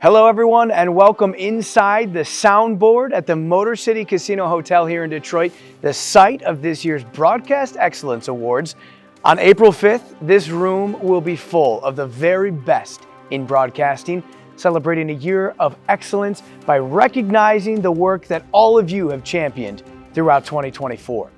Hello everyone and welcome inside the soundboard at the Motor City Casino Hotel here in Detroit, the site of this year's Broadcast Excellence Awards. On April 5th, this room will be full of the very best in broadcasting, celebrating a year of excellence by recognizing the work that all of you have championed throughout 2024.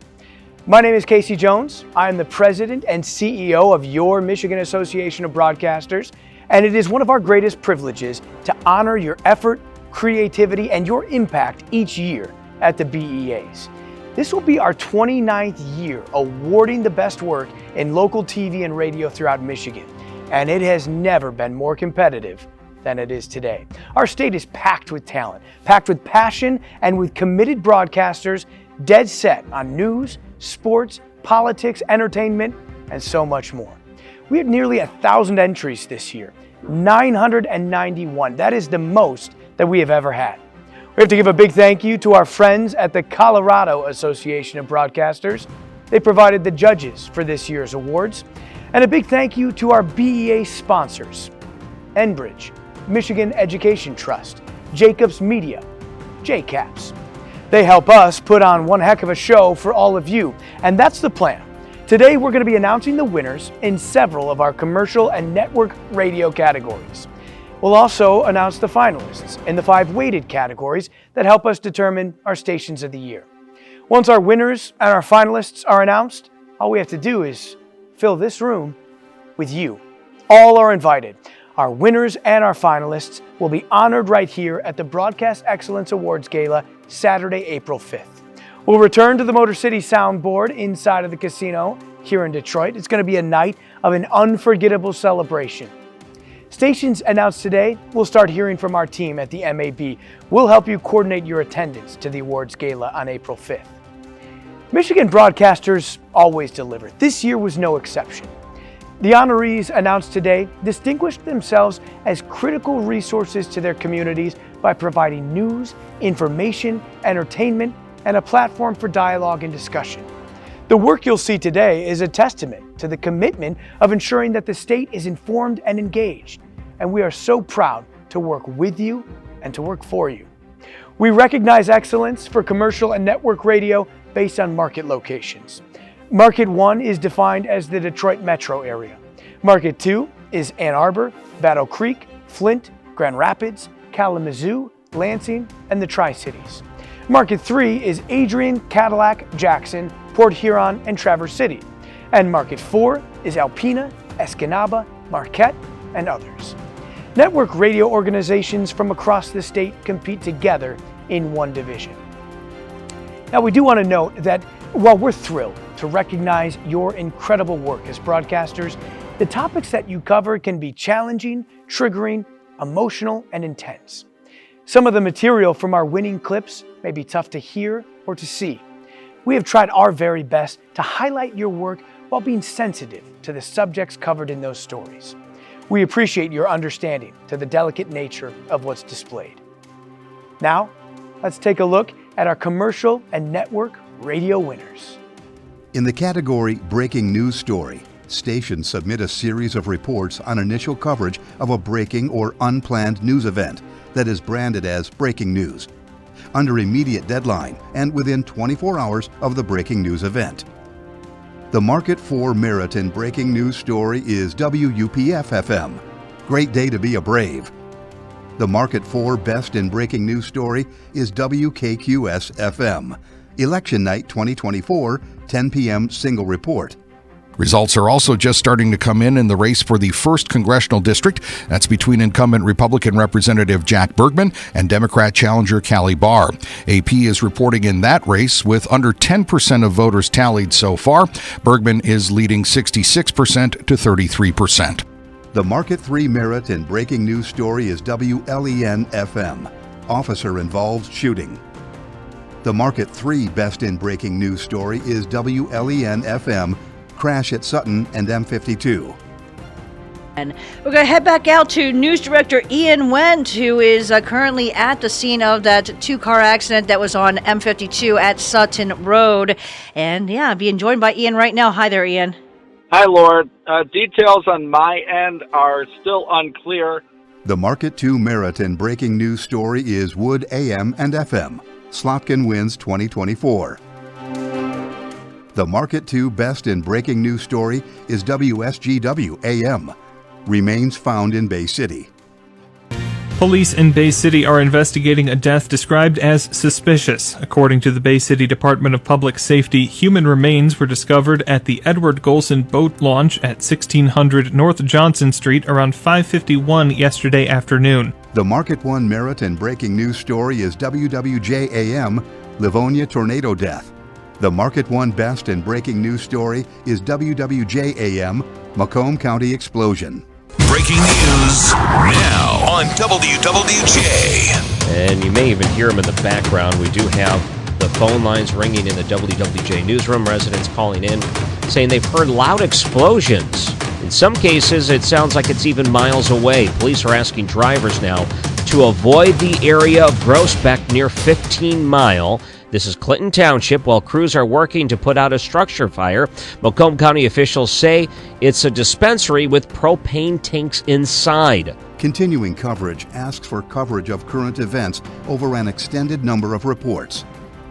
My name is Casey Jones. I am the President and CEO of your Michigan Association of Broadcasters, and it is one of our greatest privileges to honor your effort, creativity, and your impact each year at the BEAs. This will be our 29th year awarding the best work in local TV and radio throughout Michigan, and it has never been more competitive than it is today. Our state is packed with talent, packed with passion, and with committed broadcasters dead set on news, sports, politics, entertainment, and so much more. We had nearly 1,000 entries this year, 991. That is the most that we have ever had. We have to give a big thank you to our friends at the Colorado Association of Broadcasters. They provided the judges for this year's awards. And a big thank you to our BEA sponsors, Enbridge, Michigan Education Trust, Jacobs Media, JCAPS. They help us put on one heck of a show for all of you, and that's the plan. Today, we're going to be announcing the winners in several of our commercial and network radio categories. We'll also announce the finalists in the 5 weighted categories that help us determine our stations of the year. Once our winners and our finalists are announced, all we have to do is fill this room with you. All are invited. Our winners and our finalists will be honored right here at the Broadcast Excellence Awards Gala, Saturday, April 5th. We'll return to the Motor City soundboard inside of the casino here in Detroit. It's going to be a night of an unforgettable celebration. Stations announced today, we'll start hearing from our team at the MAB. We'll help you coordinate your attendance to the awards gala on April 5th. Michigan broadcasters always deliver. This year was no exception. The honorees announced today distinguished themselves as critical resources to their communities by providing news, information, entertainment, and a platform for dialogue and discussion. The work you'll see today is a testament to the commitment of ensuring that the state is informed and engaged, and we are so proud to work with you and to work for you. We recognize excellence for commercial and network radio based on market locations. Market 1 is defined as the Detroit metro area. Market 2 is Ann Arbor, Battle Creek, Flint, Grand Rapids, Kalamazoo, Lansing, and the Tri-Cities. Market 3 is Adrian, Cadillac, Jackson, Port Huron, and Traverse City. And Market 4 is Alpena, Escanaba, Marquette, and others. Network radio organizations from across the state compete together in one division. Now, we do want to note that while we're thrilled to recognize your incredible work as broadcasters, the topics that you cover can be challenging, triggering, emotional, and intense. Some of the material from our winning clips may be tough to hear or to see. We have tried our very best to highlight your work while being sensitive to the subjects covered in those stories. We appreciate your understanding to the delicate nature of what's displayed. Now, let's take a look at our commercial and network radio winners. In the category Breaking News Story, stations submit a series of reports on initial coverage of a breaking or unplanned news event that is branded as breaking news, under immediate deadline and within 24 hours of the breaking news event. The Market 4 merit in breaking news story is WUPF-FM. Great day to be a Brave. The Market 4 best in breaking news story is WKQS-FM. Election night 2024, 10 p.m. single report. Results are also just starting to come in the race for the 1st Congressional District. That's between incumbent Republican Representative Jack Bergman and Democrat challenger Callie Barr. AP is reporting in that race with under 10% of voters tallied so far. Bergman is leading 66% to 33%. The Market 3 merit in breaking news story is WLEN-FM. Officer involved shooting. The Market 3 best in breaking news story is WLEN-FM. Crash at Sutton and M52. And we're going to head back out to News Director Ian Wendt, who is currently at the scene of that 2-car accident that was on M52 at Sutton Road. And being joined by Ian right now. Hi there, Ian. Hi, Lauren. Details on my end are still unclear. The Market 2 Merit and Breaking News story is Wood AM and FM. Slotkin wins 2024. The Market 2 Best in Breaking News story is WSGW AM. Remains found in Bay City. Police in Bay City are investigating a death described as suspicious. According to the Bay City Department of Public Safety, human remains were discovered at the Edward Golson boat launch at 1600 North Johnson Street around 5:51 yesterday afternoon. The Market 1 Merit and Breaking News story is WWJ AM, Livonia tornado death. The Market 1 Best in Breaking News story is WWJ AM, Macomb County explosion. Breaking news now on WWJ. And you may even hear them in the background. We do have the phone lines ringing in the WWJ newsroom. Residents calling in saying they've heard loud explosions. In some cases, it sounds like it's even miles away. Police are asking drivers now to avoid the area of Groesbeck near 15 Mile. This is Clinton Township, while crews are working to put out a structure fire. Macomb County officials say it's a dispensary with propane tanks inside. Continuing coverage asks for coverage of current events over an extended number of reports.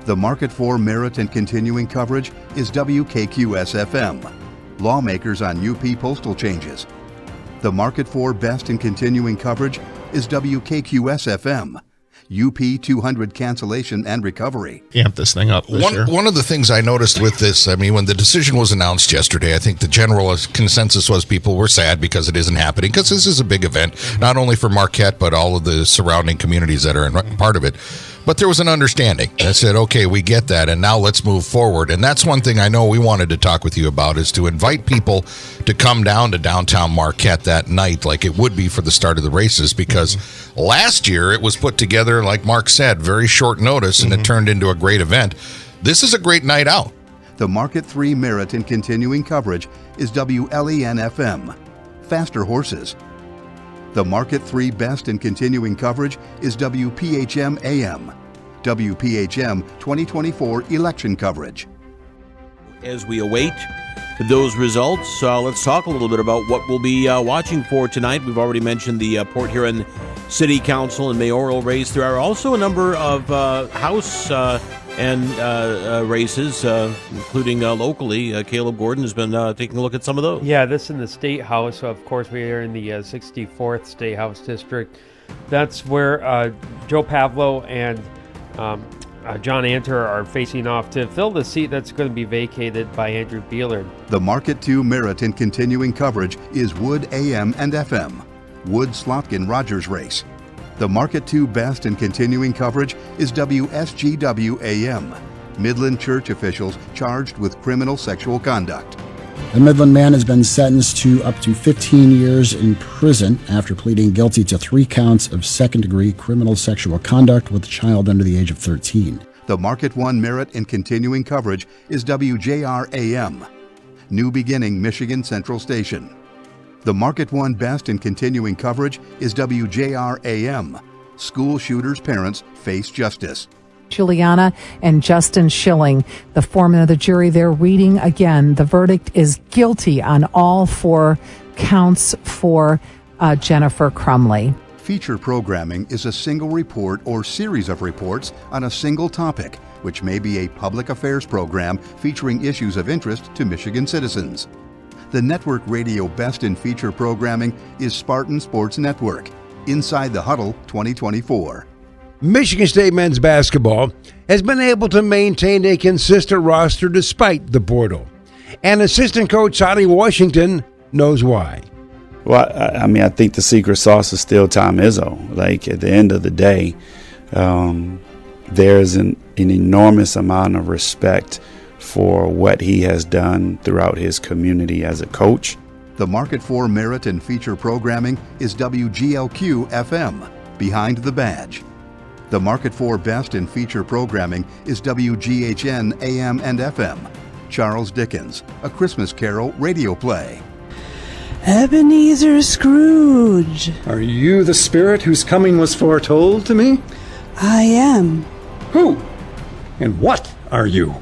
The Market 4 Merit and Continuing coverage is WKQS-FM. Lawmakers on UP postal changes. The Market 4 Best in Continuing coverage is WKQS-FM. UP 200 cancellation and recovery. Amp this thing up this year. One of the things I noticed with this, I mean, when the decision was announced yesterday, I think the general consensus was people were sad because it isn't happening, because this is a big event, not only for Marquette, but all of the surrounding communities that are part of it. But there was an understanding that said, okay, we get that, and now let's move forward. And that's one thing I know we wanted to talk with you about, is to invite people to come down to downtown Marquette that night like it would be for the start of the races, because last year it was put together, like Mark said, very short notice, and it turned into a great event. This is a great night out. The Market 3 Merit and Continuing coverage is WLEN-FM. Faster horses. The Market 3 Best in Continuing coverage is WPHM-AM. WPHM 2024 election coverage. As we await those results, let's talk a little bit about what we'll be watching for tonight. We've already mentioned the Port Huron City Council and mayoral race. There are also a number of House and races, including locally. Caleb Gordon has been taking a look at some of those. Yeah, this in the State House. Of course, we are in the 64th State House District. That's where Joe Pavlo and John Anter are facing off to fill the seat that's going to be vacated by Andrew Beelard. The Market 2 Merit and Continuing coverage is Wood AM and FM. Wood Slotkin Rogers race. The Market 2 Best in Continuing coverage is WSGW AM. Midland church officials charged with criminal sexual conduct. The Midland man has been sentenced to up to 15 years in prison after pleading guilty to 3 counts of second-degree criminal sexual conduct with a child under the age of 13. The Market 1 Merit and Continuing coverage is WJR AM. New Beginning Michigan Central Station. The Market 1 Best in Continuing coverage is WJR AM. School shooters' parents face justice. Juliana and Justin Schilling, the foreman of the jury, they're reading again. The verdict is guilty on all 4 counts for Jennifer Crumley. Feature programming is a single report or series of reports on a single topic, which may be a public affairs program featuring issues of interest to Michigan citizens. The network radio best in feature programming is Spartan Sports Network. Inside the Huddle 2024. Michigan State men's basketball has been able to maintain a consistent roster despite the portal. And assistant coach Sonny Washington knows why. Well, I mean, I think the secret sauce is still Tom Izzo. Like, at the end of the day, there's an enormous amount of respect for what he has done throughout his community as a coach. The Market 4 Merit and Feature programming is WGLQ-FM, Behind the Badge. The Market 4 Best in Feature programming is WGHN AM and FM, Charles Dickens, A Christmas Carol radio play. Ebenezer Scrooge. Are you the spirit whose coming was foretold to me? I am. Who? And what are you?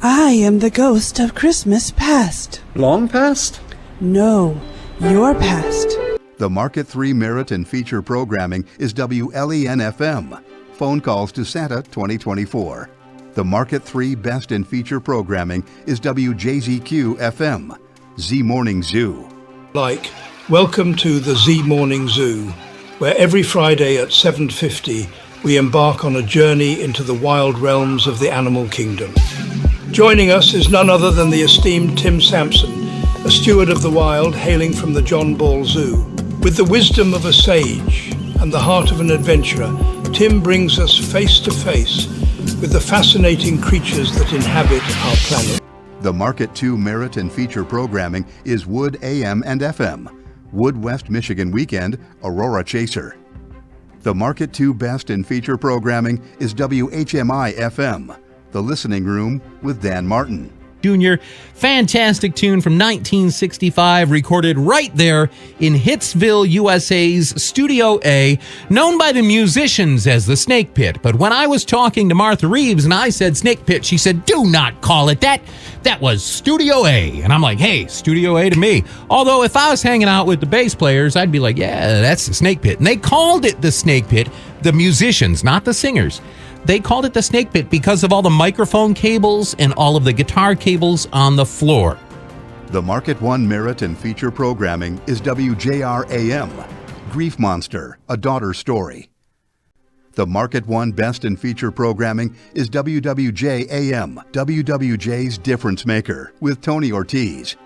I am the ghost of Christmas past. Long past? No, your past. The Market 3 Merit and Feature Programming is WLEN-FM. Phone calls to Santa 2024. The Market 3 Best in Feature Programming is WJZQ-FM. Z Morning Zoo. Welcome to the Z Morning Zoo, where every Friday at 7:50 we embark on a journey into the wild realms of the animal kingdom. Joining us is none other than the esteemed Tim Sampson, a steward of the wild hailing from the John Ball Zoo. With the wisdom of a sage and the heart of an adventurer, Tim brings us face to face with the fascinating creatures that inhabit our planet. The Market 2 Merit and Feature Programming is Wood AM and FM. Wood West Michigan Weekend, Aurora Chaser. The Market 2 Best in Feature Programming is WHMI FM. The Listening Room with Dan Martin. Jr. Fantastic tune from 1965, recorded right there in Hitsville, USA's Studio A, known by the musicians as the Snake Pit. But when I was talking to Martha Reeves and I said Snake Pit, she said, do not call it that. That was Studio A. And I'm like, hey, Studio A to me. Although if I was hanging out with the bass players, I'd be like, yeah, that's the Snake Pit. And they called it the Snake Pit, the musicians, not the singers. They called it the Snake Pit because of all the microphone cables and all of the guitar cables on the floor. The Market 1 Merit and Feature Programming is WJR-AM. Grief Monster, A Daughter Story. The Market 1 Best in Feature Programming is WWJ-AM. WWJ's Difference Maker with Tony Ortiz.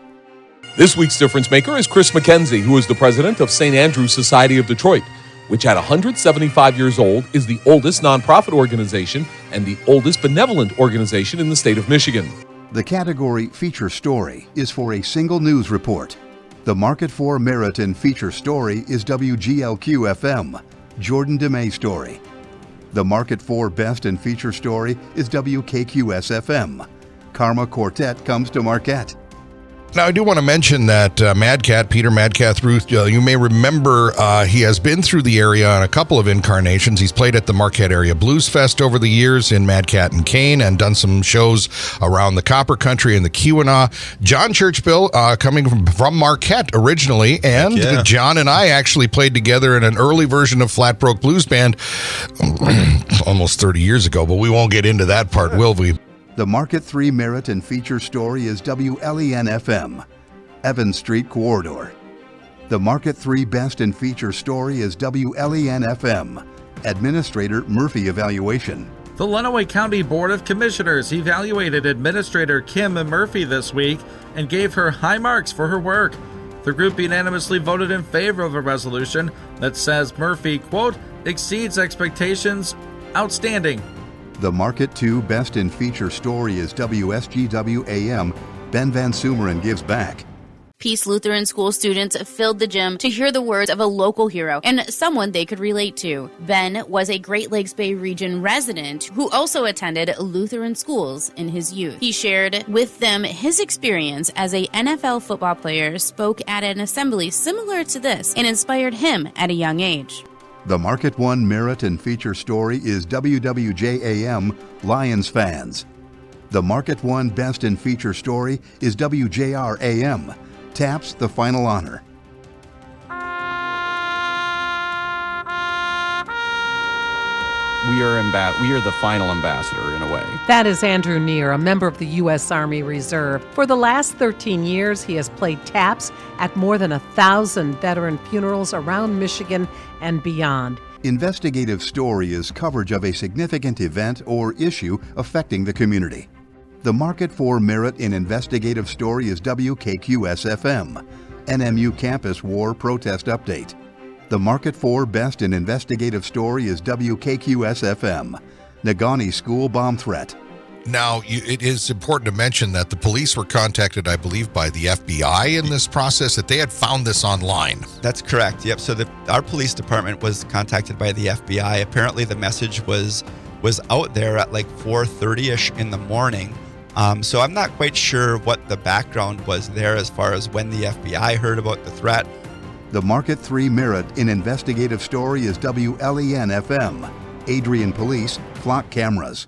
This week's Difference Maker is Chris McKenzie, who is the president of St. Andrew's Society of Detroit, which at 175 years old is the oldest nonprofit organization and the oldest benevolent organization in the state of Michigan. The category Feature Story is for a single news report. The Market 4 Merit and Feature Story is WGLQ-FM, Jordan DeMay Story. The Market 4 Best and Feature Story is WKQS-FM. Karma Quartet comes to Marquette. Now, I do want to mention that Peter Madcath Ruth, you may remember he has been through the area on a couple of incarnations. He's played at the Marquette Area Blues Fest over the years in Madcat and Kane and done some shows around the Copper Country and the Keweenaw. John Churchbill, coming from Marquette originally, and John and I actually played together in an early version of Flat Broke Blues Band almost 30 years ago, but we won't get into that part, will we? The Market 3 Merit and Feature Story is WLEN-FM, Evans Street Corridor. The Market 3 Best and Feature Story is WLEN-FM, Administrator Murphy Evaluation. The Lenawee County Board of Commissioners evaluated Administrator Kim Murphy this week and gave her high marks for her work. The group unanimously voted in favor of a resolution that says Murphy, quote, exceeds expectations, outstanding. The Market 2 Best in Feature Story is WSGW-AM, Ben Van Sumeren Gives Back. Peace Lutheran School students filled the gym to hear the words of a local hero and someone they could relate to. Ben was a Great Lakes Bay region resident who also attended Lutheran schools in his youth. He shared with them his experience as a NFL football player, spoke at an assembly similar to this, and inspired him at a young age. The Market 1 Merit and Feature Story is WWJ-AM, Lions Fans. The Market 1 Best in Feature Story is WJR-AM, Taps the Final Honor. We are the final ambassador in a way. That is Andrew Neer, a member of the U.S. Army Reserve. For the last 13 years, he has played taps at more than 1,000 veteran funerals around Michigan and beyond. Investigative Story is coverage of a significant event or issue affecting the community. The Market 4 Merit in Investigative Story is WKQS-FM, NMU Campus War Protest Update. The Market 4 Best in Investigative Story is WKQS-FM, Negaunee School Bomb Threat. Now, it is important to mention that the police were contacted, I believe, by the FBI in this process, that they had found this online. That's correct. Yep. So our police department was contacted by the FBI. Apparently, the message was out there at like 4:30ish in the morning. So I'm not quite sure what the background was there as far as when the FBI heard about the threat. The Market 3 Merit in Investigative Story is WLEN-FM, Adrian Police, Flock Cameras.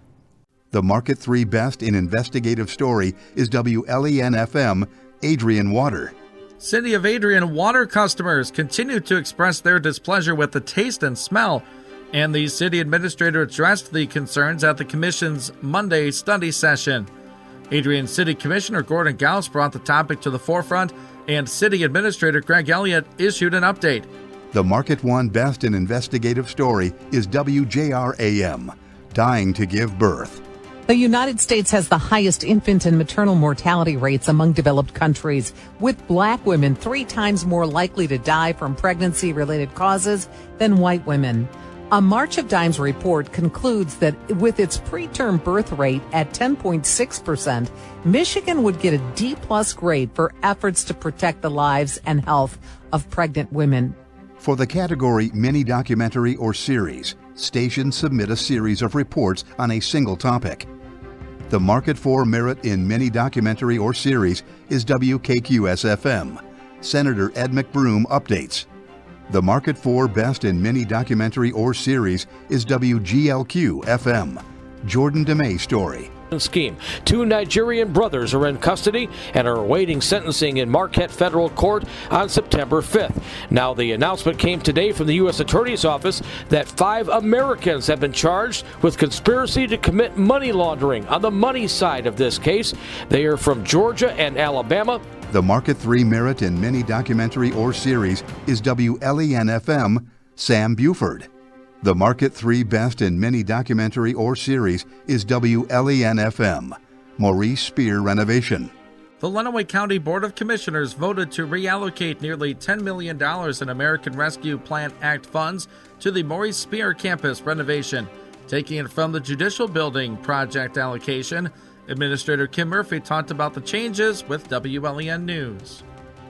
The Market 3 Best in Investigative Story is WLEN-FM, Adrian Water. City of Adrian water customers continue to express their displeasure with the taste and smell, and the city administrator addressed the concerns at the commission's Monday study session. Adrian City Commissioner Gordon Gauss brought the topic to the forefront, and City Administrator Greg Elliott issued an update. The Market One Best in Investigative story is WJRAM, Dying to Give Birth. The United States has the highest infant and maternal mortality rates among developed countries, with black women 3 times more likely to die from pregnancy-related causes than white women. A March of Dimes report concludes that with its preterm birth rate at 10.6%, Michigan would get a D+ grade for efforts to protect the lives and health of pregnant women. For the category Mini Documentary or Series, stations submit a series of reports on a single topic. The market for merit in Mini Documentary or Series is WKQS-FM. Senator Ed McBroom updates. The market for Best in Mini Documentary or Series is WGLQ-FM. Jordan DeMay story. Scheme. 2 Nigerian brothers are in custody and are awaiting sentencing in Marquette Federal Court on September 5th. Now, the announcement came today from the U.S. Attorney's Office that 5 Americans have been charged with conspiracy to commit money laundering on the money side of this case. They are from Georgia and Alabama. The Market 3 merit in Mini Documentary or Series is WLEN-FM. Sam Buford. The Market 3 Best in Mini Documentary or Series is WLEN-FM. Maurice Spear Renovation. The Lenawee County Board of Commissioners voted to reallocate nearly $10 million in American Rescue Plan Act funds to the Maurice Spear campus renovation, taking it from the Judicial Building project allocation. Administrator Kim Murphy talked about the changes with WLEN News.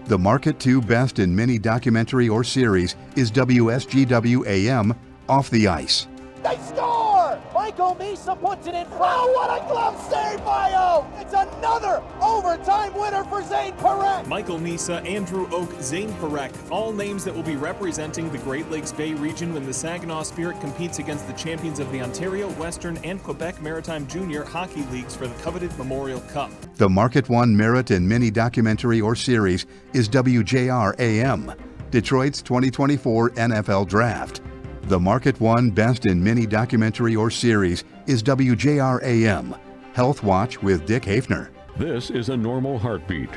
The Market 2 Best in Mini Documentary or Series is WSGW-AM. Off the Ice. They score! Michael Misa puts it in front. Oh, what a glove save by O! It's another overtime winner for Zane Perek. Michael Misa, Andrew Oak, Zane Perek, all names that will be representing the Great Lakes Bay region when the Saginaw Spirit competes against the champions of the Ontario, Western, and Quebec Maritime Junior Hockey Leagues for the coveted Memorial Cup. The Market 1 merit in Mini Documentary or Series is WJR-AM. Detroit's 2024 NFL Draft. The Market 1 Best in Mini Documentary or Series is WJR-AM. Health Watch with Dick Hafner. This is a normal heartbeat.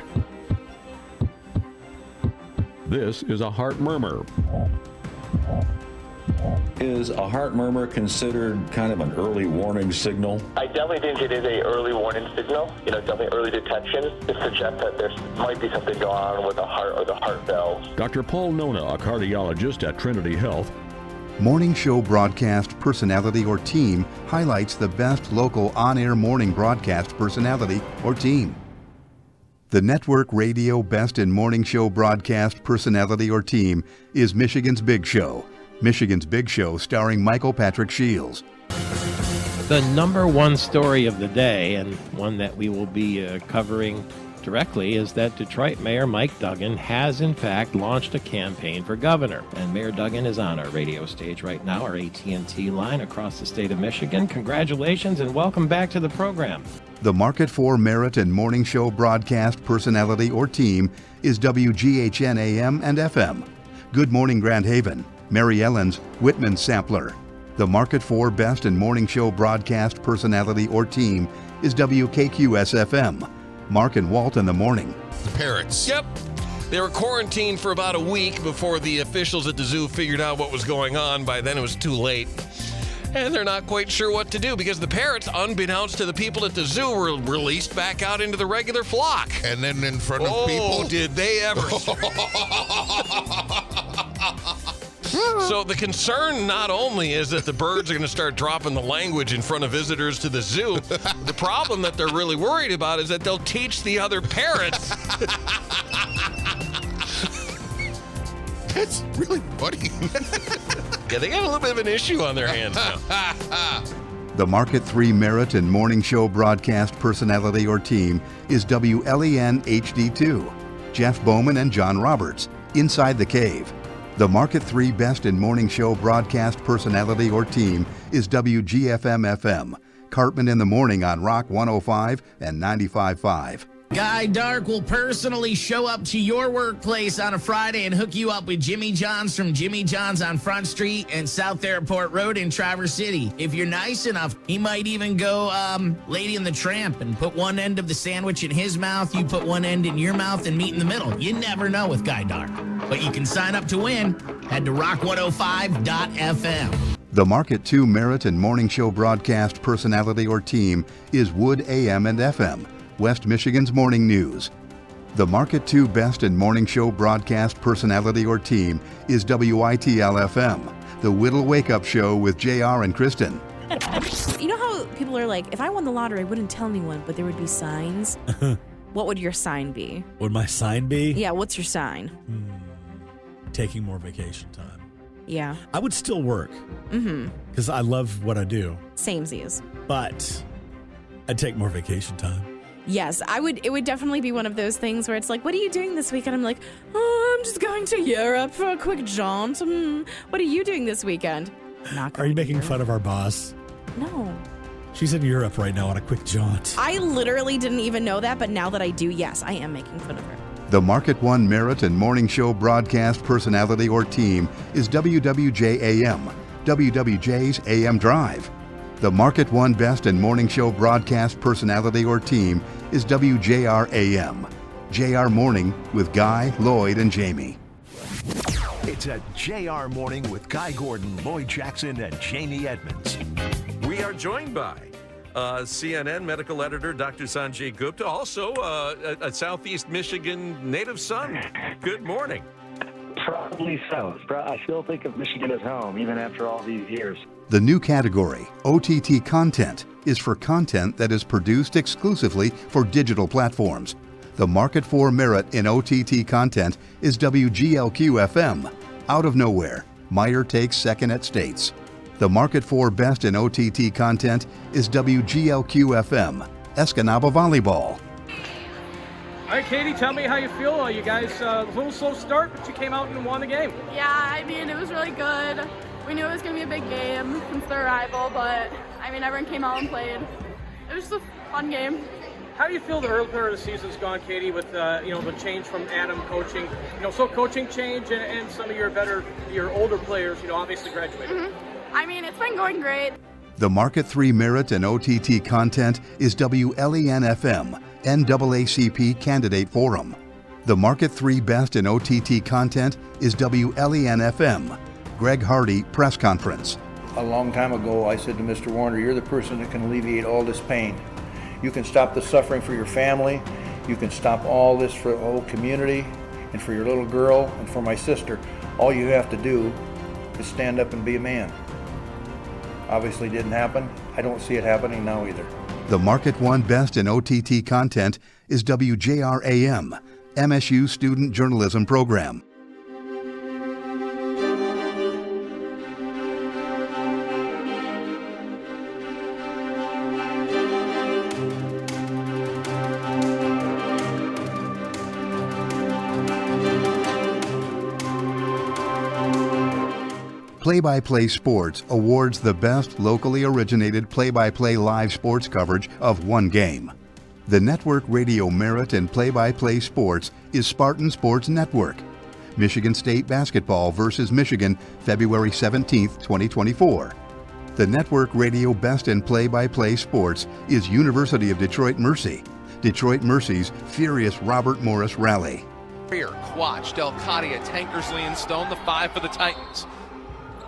This is a heart murmur. Is a heart murmur considered kind of an early warning signal? I definitely think it is a early warning signal, definitely early detection to suggest that there might be something going on with the heart or the heart valves. Dr. Paul Nona, a cardiologist at Trinity Health. Morning show broadcast personality or team highlights the best local on-air morning broadcast personality or team. The network radio best in morning show broadcast personality or team is Michigan's Big Show. Michigan's Big Show starring Michael Patrick Shields. The number one story of the day, and one that we will be covering directly, is that Detroit Mayor Mike Duggan has in fact launched a campaign for governor. And Mayor Duggan is on our radio stage right now, our AT&T line across the state of Michigan. Congratulations and welcome back to the program. The market for merit and morning show broadcast personality or team is WGHN AM and FM. Good Morning Grand Haven, Mary Ellen's Whitman Sampler. The market for best in morning show broadcast personality or team is WKQS FM. Mark and Walt in the morning. The parrots. Yep. They were quarantined for about a week before the officials at the zoo figured out what was going on. By then it was too late. And they're not quite sure what to do because the parrots, unbeknownst to the people at the zoo, were released back out into the regular flock. And then in front of people? Oh, did they ever. So the concern not only is that the birds are going to start dropping the language in front of visitors to the zoo, the problem that they're really worried about is that they'll teach the other parrots. That's really funny. Yeah, they got a little bit of an issue on their hands now. The Market 3 Merit and Morning Show broadcast personality or team is WLEN HD2. Jeff Bowman and John Roberts, Inside the Cave. The Market 3 Best in Morning Show broadcast personality or team is WGFM FM. Cartman in the morning on Rock 105 and 95.5. Guy Dark will personally show up to your workplace on a Friday and hook you up with Jimmy John's from Jimmy John's on Front Street and South Airport Road in Traverse City. If you're nice enough, he might even go Lady and the Tramp and put one end of the sandwich in his mouth, you put one end in your mouth, and meet in the middle. You never know with Guy Dark. But you can sign up to win. Head to rock105.fm. The Market 2 Merit and Morning Show broadcast personality or team is Wood AM and FM, West Michigan's morning news. The Market 2 Best and Morning Show broadcast personality or team is WITL-FM, the Whittle Wake Up Show with JR and Kristen. You know how people are like, if I won the lottery, I wouldn't tell anyone, but there would be signs? What would your sign be? Would my sign be? Yeah, what's your sign? Taking more vacation time. Yeah. I would still work. Because I love what I do. Samesies. But I'd take more vacation time. Yes, it would definitely be one of those things where it's like, what are you doing this weekend? I'm like, oh, I'm just going to Europe for a quick jaunt. What are you doing this weekend? Are you making fun of our boss? No. She's in Europe right now on a quick jaunt. I literally didn't even know that, but now that I do, yes, I am making fun of her. The Market 1 Merit and Morning Show broadcast personality or team is WWJ-AM, WWJ's AM Drive. The Market 1 Best and Morning Show broadcast personality or team is WJR-AM, JR Morning with Guy, Lloyd, and Jamie. It's a JR Morning with Guy Gordon, Lloyd Jackson, and Jamie Edmonds. We are joined by CNN medical editor Dr. Sanjay Gupta, also a Southeast Michigan native son. Good morning. Probably so. I still think of Michigan as home, even after all these years. The new category, OTT content, is for content that is produced exclusively for digital platforms. The market for merit in OTT content is WGLQ-FM. Out of nowhere, Meyer takes second at States. The market for best in OTT content is WGLQ-FM, Escanaba Volleyball. All right, Katie, tell me how you feel. You guys, a little slow start, but you came out and won the game. Yeah, I mean, it was really good. We knew it was going to be a big game since their rival, but, I mean, everyone came out and played. It was just a fun game. How do you feel the early part of the season's gone, Katie, with the change from Adam coaching? So coaching change and some of your older players, obviously graduated. I mean, it's been going great. The Market 3 Merit and OTT content is WLEN-FM, NAACP Candidate Forum. The Market 3 Best in OTT content is WLEN-FM, Greg Hardy Press Conference. A long time ago, I said to Mr. Warner, you're the person that can alleviate all this pain. You can stop the suffering for your family. You can stop all this for the whole community and for your little girl and for my sister. All you have to do is stand up and be a man. Obviously didn't happen. I don't see it happening now either. The Market 1 Best in OTT content is WJR-AM, MSU Student Journalism Program. Play-by-Play Sports awards the best locally originated play-by-play live sports coverage of one game. The network radio merit in play-by-play sports is Spartan Sports Network. Michigan State basketball versus Michigan, February 17, 2024. The network radio best in play-by-play sports is University of Detroit Mercy. Detroit Mercy's Furious Robert Morris Rally. Quach, Delcadia, Tankersley, and Stone, the 5 for the Titans.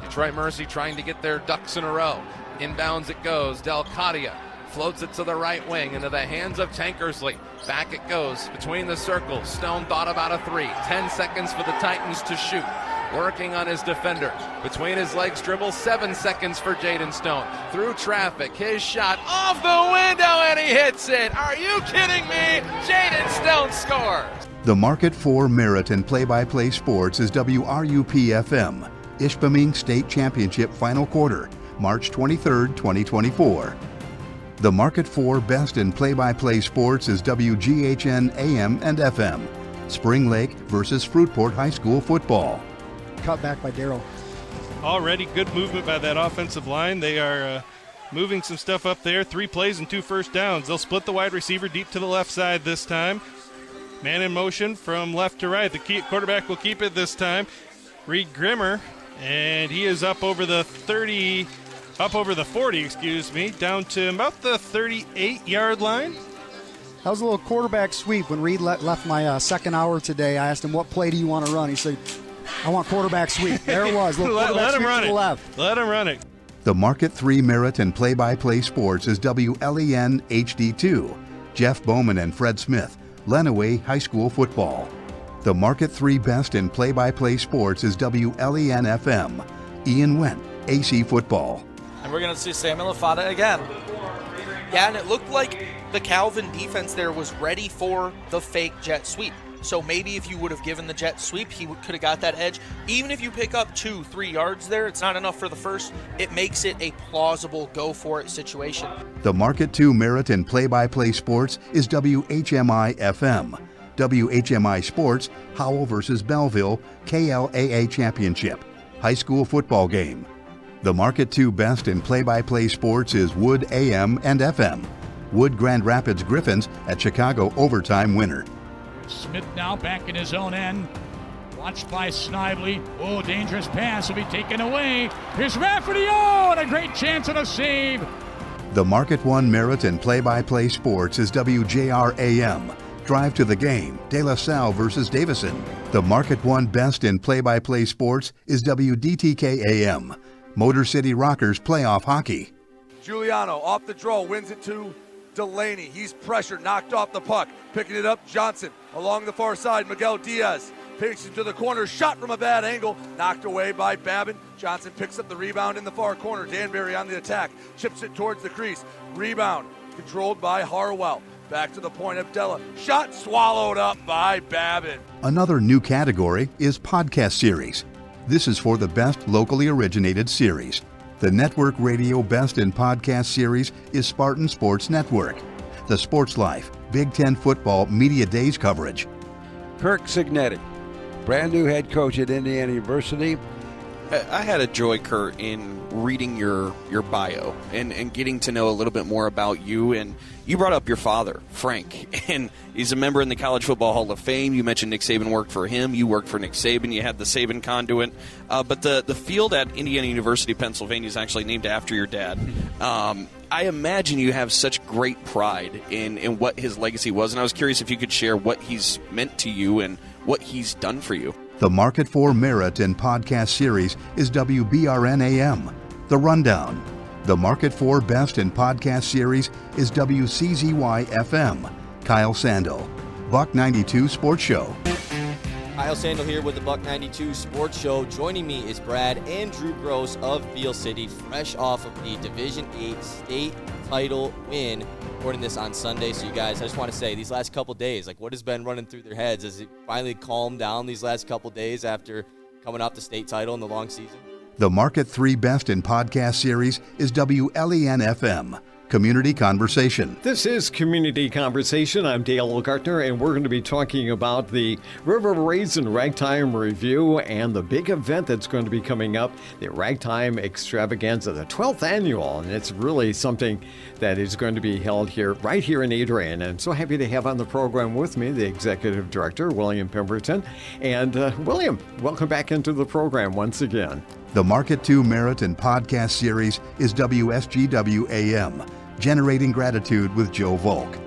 Detroit Mercy trying to get their ducks in a row. Inbounds it goes. Delcadia floats it to the right wing into the hands of Tankersley. Back it goes between the circles. Stone thought about a 3. 10 seconds for the Titans to shoot. Working on his defender. Between his legs dribble. 7 seconds for Jaden Stone. Through traffic. His shot off the window and he hits it. Are you kidding me? Jaden Stone scores. The market for merit in play-by-play sports is WRUP-FM. Ishpeming State Championship Final Quarter, March 23, 2024. The market for best in play-by-play sports is WGHN AM and FM. Spring Lake versus Fruitport High School football. Cut back by Darrell. Already good movement by that offensive line. They are moving some stuff up there. 3 plays and 2 first downs. They'll split the wide receiver deep to the left side this time. Man in motion from left to right. The quarterback will keep it this time. Reed Grimmer, and he is up over the 40, down to about the 38-yard line. That was a little quarterback sweep. When Reed left my second hour today, I asked him, what play do you want to run? He said, I want quarterback sweep. There it was. Let him run it. Left. Let him run it. The Market 3 Merit and Play-by-Play Sports is WLEN HD2. Jeff Bowman and Fred Smith, Lenawee High School Football. The Market 3 Best in Play-by-Play Sports is WLEN FM. Ian Wendt, AC Football. And we're going to see Samuel Afada again. Yeah, and it looked like the Calvin defense there was ready for the fake jet sweep. So maybe if you would have given the jet sweep, he could have got that edge. Even if you pick up 2-3 yards there, it's not enough for the first. It makes it a plausible go-for-it situation. The Market 2 Merit and Play-by-Play Sports is WHMI FM. WHMI Sports, Howell versus Belleville, KLAA Championship, high school football game. The Market 2 Best in Play-by-Play Sports is Wood AM and FM. Wood Grand Rapids Griffins at Chicago overtime winner. Smith now back in his own end. Watched by Snively. Oh, dangerous pass will be taken away. Here's Rafferty. Oh, and a great chance and a save. The Market 1 Merit and Play-by-Play Sports is WJR AM. Drive to the game, De La Salle versus Davison. The Market 1 Best in Play-by-Play Sports is WDTK AM. Motor City Rockers playoff hockey. Giuliano off the draw, wins it to Delaney. He's pressured, knocked off the puck. Picking it up, Johnson. Along the far side, Miguel Diaz. Picks it to the corner, shot from a bad angle. Knocked away by Babin. Johnson picks up the rebound in the far corner. Danbury on the attack. Chips it towards the crease. Rebound controlled by Harwell. Back to the point of Della. Shot swallowed up by Babin. Another new category is podcast series. This is for the best locally originated series. The network radio best in podcast series is Spartan Sports Network. The Sports Life, Big Ten football media days coverage. Kirk Cignetti, brand new head coach at Indiana University. I had a joy, Kurt, in reading your bio and getting to know a little bit more about you. And you brought up your father, Frank, and he's a member in the College Football Hall of Fame. You mentioned Nick Saban worked for him. You worked for Nick Saban. You had the Saban conduit. But the field at Indiana University, Pennsylvania is actually named after your dad. I imagine you have such great pride in what his legacy was. And I was curious if you could share what he's meant to you and what he's done for you. The Market 4 Merit and Podcast Series is WBRN AM. The Rundown. The Market 4 Best in Podcast Series is WCZY FM. Kyle Sandel. Buck 92 Sports Show. Kyle Sandel here with the Buck 92 Sports Show. Joining me is Brad and Drew Gross of Beale City, fresh off of the Division 8 state title win. Recording this on Sunday, so you guys, I just want to say, these last couple days, like what has been running through their heads? Has it finally calmed down these last couple days after coming off the state title in the long season? The Market 3 Best in Podcast Series is WLEN FM. Community Conversation. This is Community Conversation. I'm Dale Gartner, and we're going to be talking about the River Raisin Ragtime Review and the big event that's going to be coming up, the Ragtime Extravaganza, the 12th annual, and it's really something that is going to be held here, right here in Adrian. And I'm so happy to have on the program with me the Executive Director, William Pemberton. And William, welcome back into the program once again. The Market 2 Merit and Podcast Series is WSGW AM. Generating Gratitude with Joe Volk.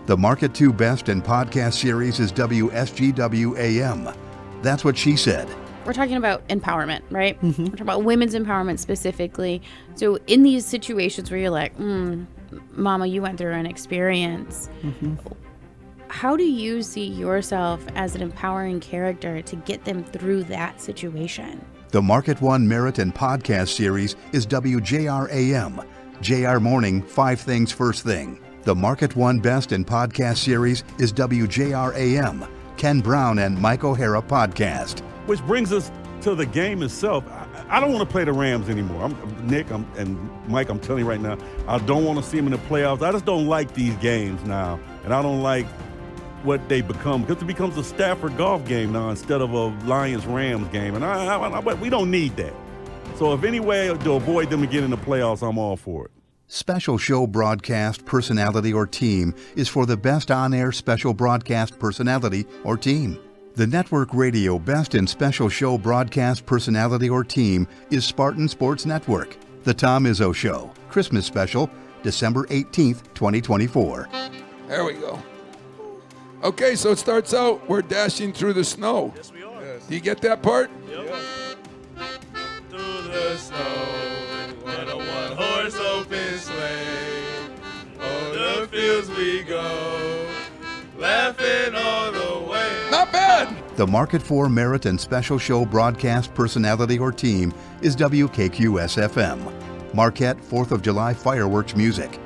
The Market 2 Best in Podcast Series is WSGW AM. That's what she said. We're talking about empowerment, right? Mm-hmm. We're talking about women's empowerment specifically. So in these situations where you're like, Mama, you went through an experience. Mm-hmm. How do you see yourself as an empowering character to get them through that situation? The Market 1 Merit and Podcast Series is WJR AM. JR Morning, 5 Things First Thing. The Market 1 Best in Podcast Series is WJR AM. Ken Brown and Mike O'Hara Podcast. Which brings us to the game itself. I don't want to play the Rams anymore. Nick and Mike, I'm telling you right now, I don't want to see them in the playoffs. I just don't like these games now. And I don't like what they become, because it becomes a Stafford golf game now instead of a Lions-Rams game. And we don't need that. So if any way to avoid them again in the playoffs, I'm all for it. Special show broadcast personality or team is for the best on-air special broadcast personality or team. The network radio best in special show broadcast personality or team is Spartan Sports Network. The Tom Izzo Show, Christmas special, December 18th, 2024. There we go. Okay, so it starts out, we're dashing through the snow. Yes, we are. Do you get that part? Yep. Through the snow, on a one-horse open sleigh. O'er the fields we go, laughing all the way. Not bad. The Market 4 Merit and Special Show broadcast personality or team is WKQS-FM. Marquette 4th of July fireworks music.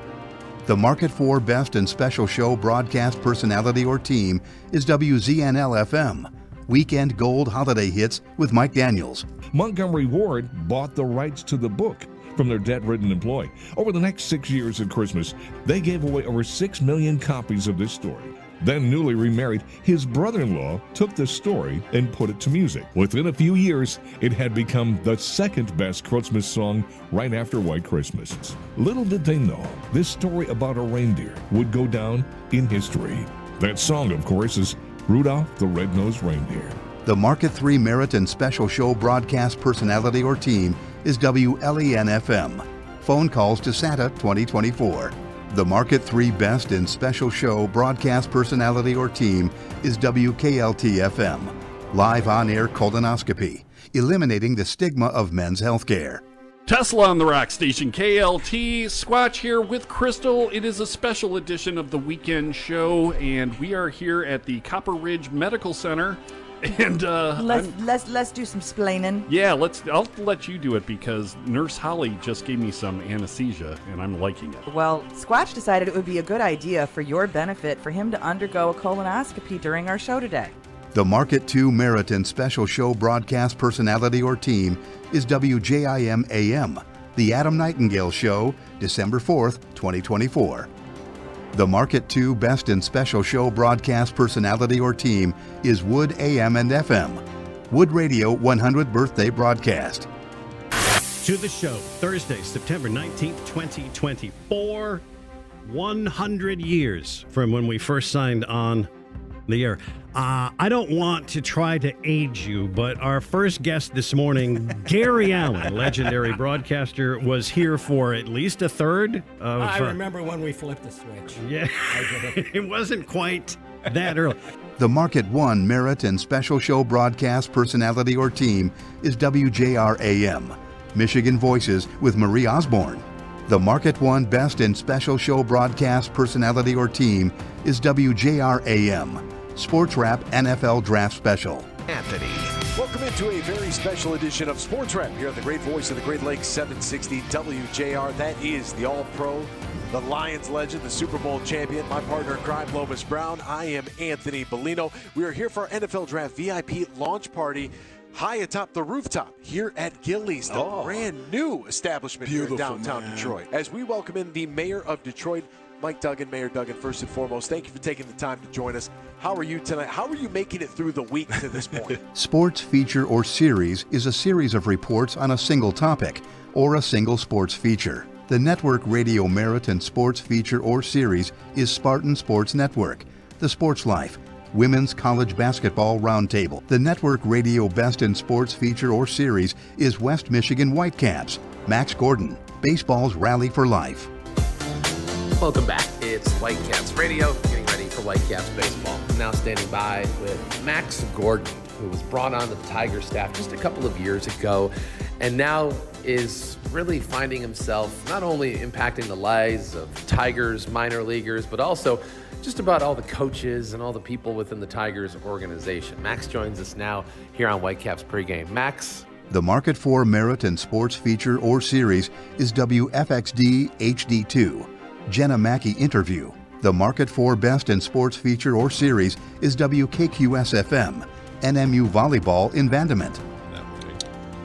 The Market 4 Best and Special Show broadcast personality or team is WZNL-FM. Weekend Gold Holiday Hits with Mike Daniels. Montgomery Ward bought the rights to the book from their debt-ridden employee. Over the next 6 years at Christmas, they gave away over 6 million copies of this story. Then newly remarried, his brother-in-law took the story and put it to music. Within a few years, it had become the second best Christmas song right after White Christmas. Little did they know, this story about a reindeer would go down in history. That song, of course, is Rudolph the Red-Nosed Reindeer. The Market 3 Merit and Special Show broadcast personality or team is WLEN-FM. Phone calls to Santa 2024. The Market 3 Best in Special Show broadcast personality or team is WKLT-FM. Live on-air colonoscopy, eliminating the stigma of men's health care. Tesla on the Rock Station, KLT. Squatch here with Crystal. It is a special edition of the weekend show, and we are here at the Copper Ridge Medical Center. And let's do some splaining. Yeah, I'll let you do it because Nurse Holly just gave me some anesthesia, and I'm liking it. Well, Squatch decided it would be a good idea for your benefit for him to undergo a colonoscopy during our show today. The Market 2 Merit and Special Show broadcast personality or team is WJIM-AM. The Adam Nightingale Show, December 4th, 2024. The Market 2 Best in Special Show broadcast personality or team is Wood AM and FM. Wood Radio 100th Birthday Broadcast. To the show, Thursday, September 19th, 2024. 100 years from when we first signed on the air. I don't want to try to age you, but our first guest this morning, Gary Allen, legendary broadcaster, was here for at least a third of... I remember when we flipped the switch. Yeah, it wasn't quite that early. The Market 1 Merit and Special Show broadcast personality or team is WJR-AM. Michigan Voices with Marie Osborne. The Market 1 Best in Special Show broadcast personality or team is WJR-AM. Sports Wrap NFL Draft Special. Anthony. Welcome into a very special edition of Sports Wrap here on the great voice of the Great Lakes 760 WJR. That is the All-Pro, the Lions legend, the Super Bowl champion, my partner in crime, Lomas Brown. I am Anthony Bellino. We are here for our NFL Draft VIP launch party high atop the rooftop here at Gillies, the brand new establishment here in downtown Detroit. As we welcome in the mayor of Detroit, Mike Duggan. Mayor Duggan, first and foremost, thank you for taking the time to join us. How are you tonight? How are you making it through the week to this point? Sports feature or series is a series of reports on a single topic or a single sports feature. The network radio merit and sports feature or series is Spartan Sports Network, The Sports Life, Women's College Basketball Roundtable. The network radio best in sports feature or series is West Michigan Whitecaps, Max Gordon, Baseball's Rally for Life. Welcome back. It's Whitecaps Radio, getting ready for Whitecaps baseball. I'm now standing by with Max Gordon, who was brought on to the Tiger staff just a couple of years ago, and now is really finding himself not only impacting the lives of Tigers, minor leaguers, but also just about all the coaches and all the people within the Tigers organization. Max joins us now here on Whitecaps pregame. Max. The Market 4 Merit and Sports Feature or Series is WFXD HD2. Jenna Mackey Interview. The Market 4 Best in Sports Feature or Series is WKQS-FM. NMU Volleyball in Vandament.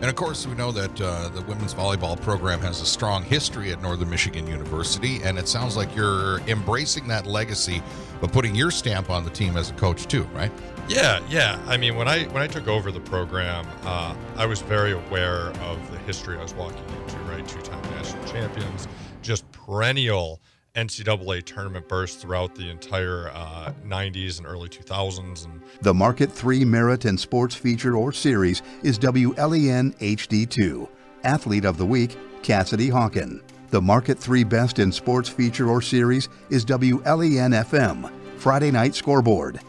And of course, we know that the women's volleyball program has a strong history at Northern Michigan University, and it sounds like you're embracing that legacy, but putting your stamp on the team as a coach too, right? Yeah. I mean, when I took over the program, I was very aware of the history I was walking into, right? 2-time national champions, just perennial NCAA tournament bursts throughout the entire 90s and early 2000s. And The Market 3 Merit in Sports Feature or Series is WLEN HD2. Athlete of the Week, Cassidy Hawken. The Market 3 Best in Sports Feature or Series is WLEN FM. Friday Night Scoreboard.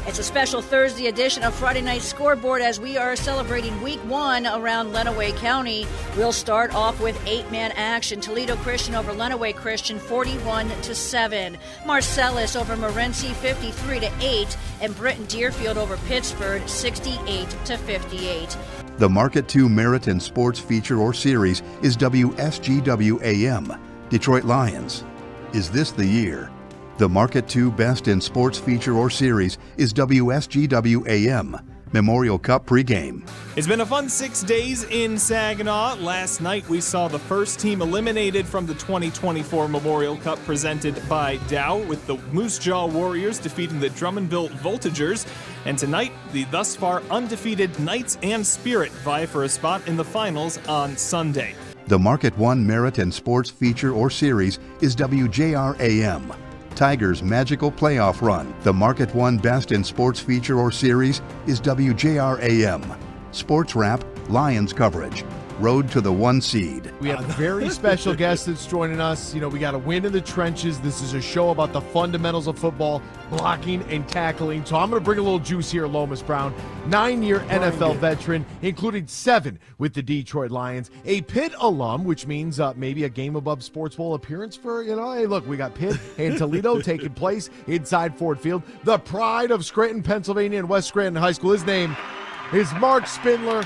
It's a special Thursday edition of Friday Night Scoreboard as we are celebrating Week 1 around Lenawee County. We'll start off with 8-man action. Toledo Christian over Lenawee Christian, 41-7. Marcellus over Morenci, 53-8. And Britton Deerfield over Pittsburgh, 68-58. The Market 2 Merit in Sports Feature or Series is WSGW AM. Detroit Lions. Is this the year? The Market 2 Best in Sports Feature or Series is WSGW AM. Memorial Cup pregame. It's been a fun 6 days in Saginaw. Last night we saw the first team eliminated from the 2024 Memorial Cup presented by Dow, with the Moose Jaw Warriors defeating the Drummondville Voltigeurs. And tonight, the thus far undefeated Knights and Spirit vie for a spot in the finals on Sunday. The Market 1 Merit in Sports Feature or Series is WJR AM. Tigers' magical playoff run. The Market 1 Best in Sports Feature or Series is WJR AM. Sports Wrap, Lions coverage. Road to the 1 seed. We have a very special guest that's joining us. You know, we got to win in the trenches. This is a show about the fundamentals of football, blocking and tackling. So I'm going to bring a little juice here, Lomas Brown. 9-year NFL veteran, including 7 with the Detroit Lions. A Pitt alum, which means maybe a Game Above Sports Bowl appearance for, hey, look, we got Pitt and Toledo taking place inside Ford Field. The pride of Scranton, Pennsylvania, and West Scranton High School. His name is Mark Spindler.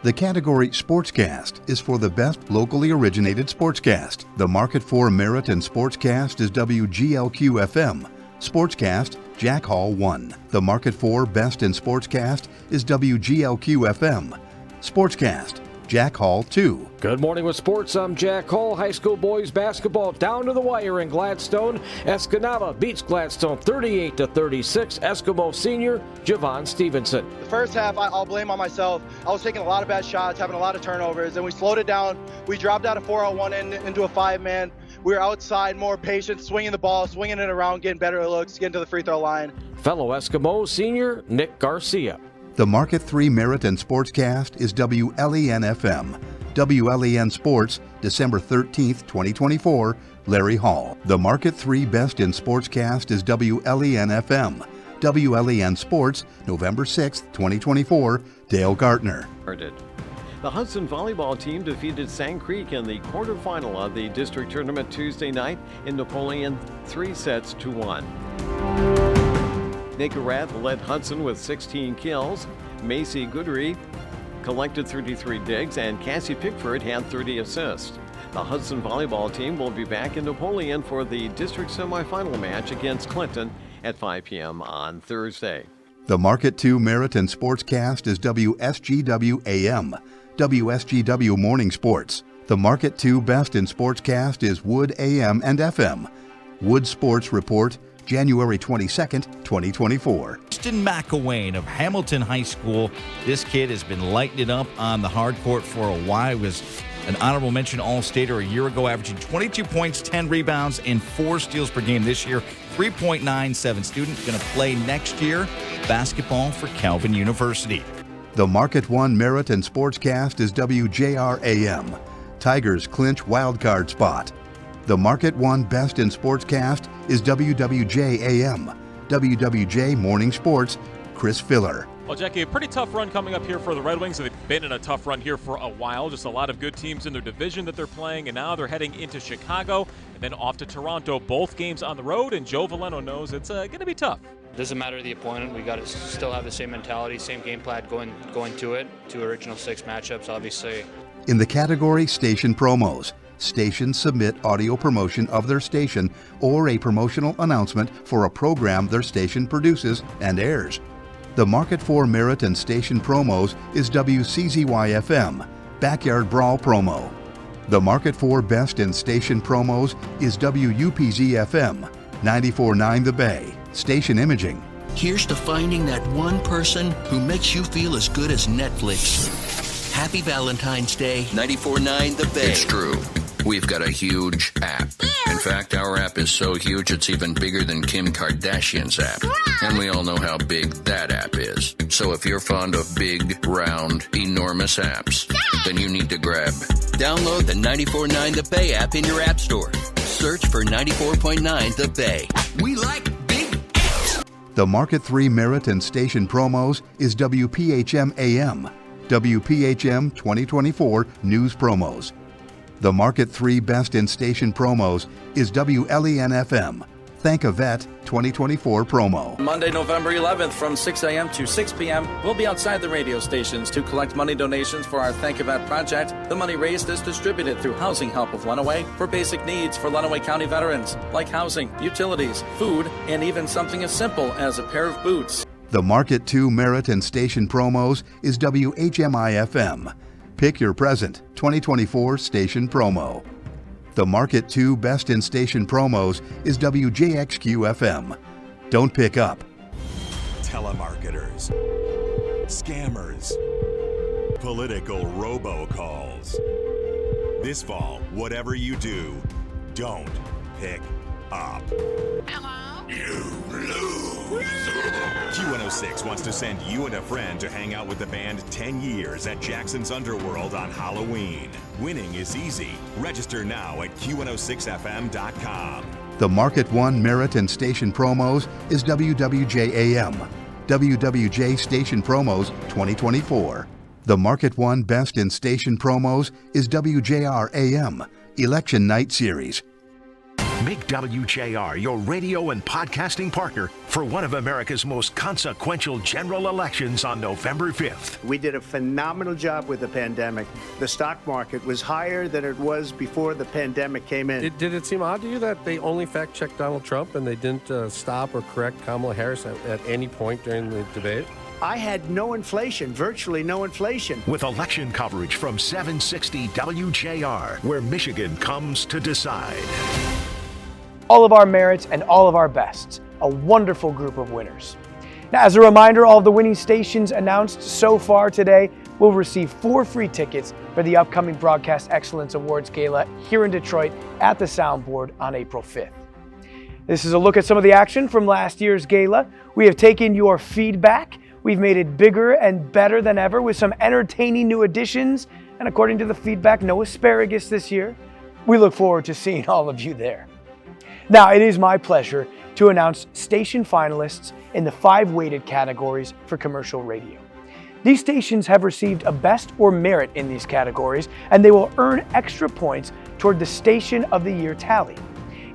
The category Sportscast is for the best locally originated sportscast. The Market 4 Merit in Sportscast is WGLQ-FM. Sportscast, Jack Hall 1. The Market 4 Best in Sportscast is WGLQ-FM. Sportscast, Jack Hall 2. Good morning with sports. I'm Jack Hall. High school boys basketball down to the wire in Gladstone. Escanaba beats Gladstone 38-36. Eskimo senior Javon Stevenson. The first half, I'll blame on myself. I was taking a lot of bad shots, having a lot of turnovers, and we slowed it down. We dropped out of 4-on-1 into a 5-man. We were outside, more patient, swinging the ball, swinging it around, getting better looks, getting to the free throw line. Fellow Eskimo senior Nick Garcia. The Market 3 Merit and Sportscast is WLEN-FM. WLEN Sports, December 13th, 2024, Larry Hall. The Market 3 Best in Sportscast is WLEN-FM. WLEN Sports, November 6th, 2024, Dale Gartner. The Hudson volleyball team defeated Sand Creek in the quarterfinal of the district tournament Tuesday night in Napoleon, 3-1. Nicorette led Hudson with 16 kills. Macy Goodry collected 33 digs, and Cassie Pickford had 30 assists. The Hudson volleyball team will be back in Napoleon for the district semifinal match against Clinton at 5 p.m. on Thursday. The Market 2 Merit and Sportscast is WSGW-AM. WSGW Morning Sports. The Market 2 Best in Sportscast is Wood AM and FM. Wood Sports Report, January 22nd, 2024. Justin McElwain of Hamilton High School. This kid has been lighting it up on the hard court for a while. He was an honorable mention All-Stater a year ago, averaging 22 points, 10 rebounds, and 4 steals per game this year. 3.97 student, going to play next year basketball for Calvin University. The Market 1 Merit and Sportscast is WJR-AM. Tigers clinch wildcard spot. The Market 1 Best in Sportscast is WWJ-AM. WWJ Morning Sports, Chris Filler. Well, Jackie, a pretty tough run coming up here for the Red Wings. They've been in a tough run here for a while. Just a lot of good teams in their division that they're playing, and now they're heading into Chicago and then off to Toronto. Both games on the road, and Joe Valeno knows it's going to be tough. Doesn't matter the opponent. We got to still have the same mentality, same game plan going to it. 2 original 6 matchups, obviously. In the category Station Promos, stations submit audio promotion of their station or a promotional announcement for a program their station produces and airs. The Market 4 Merit and Station Promos is WCZY-FM, Backyard Brawl Promo. The Market 4 Best in Station Promos is WUPZ-FM, 94.9 The Bay, Station Imaging. Here's to finding that one person who makes you feel as good as Netflix. Happy Valentine's Day. 94.9 The Bay. It's true. we've got a huge app. In fact, our app is so huge it's even bigger than Kim Kardashian's app. And we all know how big that app is. So if you're fond of big, round, enormous apps, then you need to download the 94.9 The Bay app in your app store. Search for 94.9 The Bay. We like big apps. The Market 3 Merit and Station Promos is WPHM AM, WPHM 2024 News Promos. The Market 3 Best in Station Promos is WLEN FM, Thank a Vet 2024 promo. Monday, November 11th from 6 a.m. to 6 p.m. we'll be outside the radio stations to collect money donations for our Thank a Vet project. The money raised is distributed through Housing Help of Lenawee for basic needs for Lenawee County veterans, like housing, utilities, food, and even something as simple as a pair of boots. The Market 2 Merit and Station Promos is WHMI FM, Pick Your Present 2024 Station Promo. The Market 2 Best in Station Promos is WJXQ FM. Don't pick up. Telemarketers, scammers, political robocalls. This fall, whatever you do, don't pick up. Hello? You lose. Q106 wants to send you and a friend to hang out with the band 10 years at Jackson's Underworld on Halloween. Winning is easy. Register now at Q106FM.com. The Market 1 Merit and Station Promos is WWJAM, WWJ Station Promos 2024. The Market 1 Best in Station Promos is WJR-AM, Election Night Series. Make WJR your radio and podcasting partner for one of America's most consequential general elections on November 5th. We did a phenomenal job with the pandemic. The stock market was higher than it was before the pandemic came in. Did it seem odd to you that they only fact-checked Donald Trump and they didn't stop or correct Kamala Harris at any point during the debate? I had no inflation, virtually no inflation. With election coverage from 760 WJR, where Michigan comes to decide. All of our merits and all of our bests, a wonderful group of winners. Now, as a reminder, all of the winning stations announced so far today will receive 4 free tickets for the upcoming Broadcast Excellence Awards Gala here in Detroit at the Soundboard on April 5th. This is a look at some of the action from last year's gala. We have taken your feedback. We've made it bigger and better than ever with some entertaining new additions. And according to the feedback, no asparagus this year. We look forward to seeing all of you there. Now, it is my pleasure to announce station finalists in the 5 weighted categories for commercial radio. These stations have received a best or merit in these categories, and they will earn extra points toward the Station of the Year tally.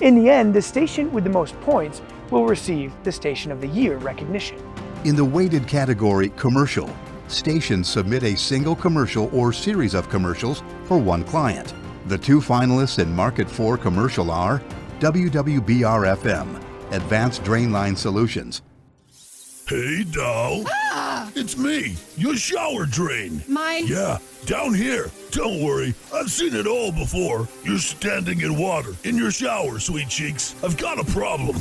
In the end, the station with the most points will receive the Station of the Year recognition. In the weighted category Commercial, stations submit a single commercial or series of commercials for one client. The 2 finalists in Market 4 Commercial are WWBR-FM, Advanced Drainline Solutions. Hey, doll. Ah! It's me, your shower drain. Mine? Yeah, down here. Don't worry, I've seen it all before. You're standing in water in your shower, sweet cheeks. I've got a problem.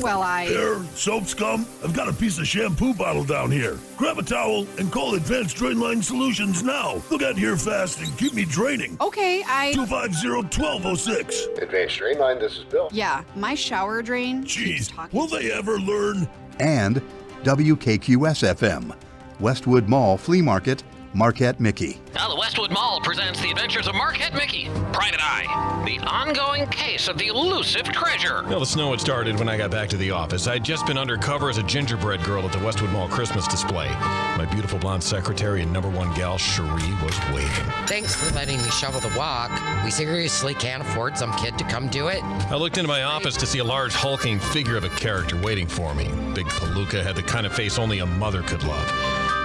Well, Hair, soap scum. I've got a piece of shampoo bottle down here. Grab a towel and call Advanced Drainline Solutions now. They'll get here fast and keep me draining. Okay, 250-1206. Advanced Drainline, this is Bill. Yeah, my shower drain. Jeez, will they ever learn? And WKQS-FM, Westwood Mall Flea Market, Marquette Mickey. Now the Westwood Mall presents the adventures of Marquette Mickey, Private Eye, the ongoing case of the elusive treasure. Well, the snow had started when I got back to the office. I'd just been undercover as a gingerbread girl at the Westwood Mall Christmas display. My beautiful blonde secretary and #1 gal, Cherie, was waiting. Thanks for letting me shovel the walk. We seriously can't afford some kid to come do it. I looked into my office to see a large hulking figure of a character waiting for me. Big palooka had the kind of face only a mother could love.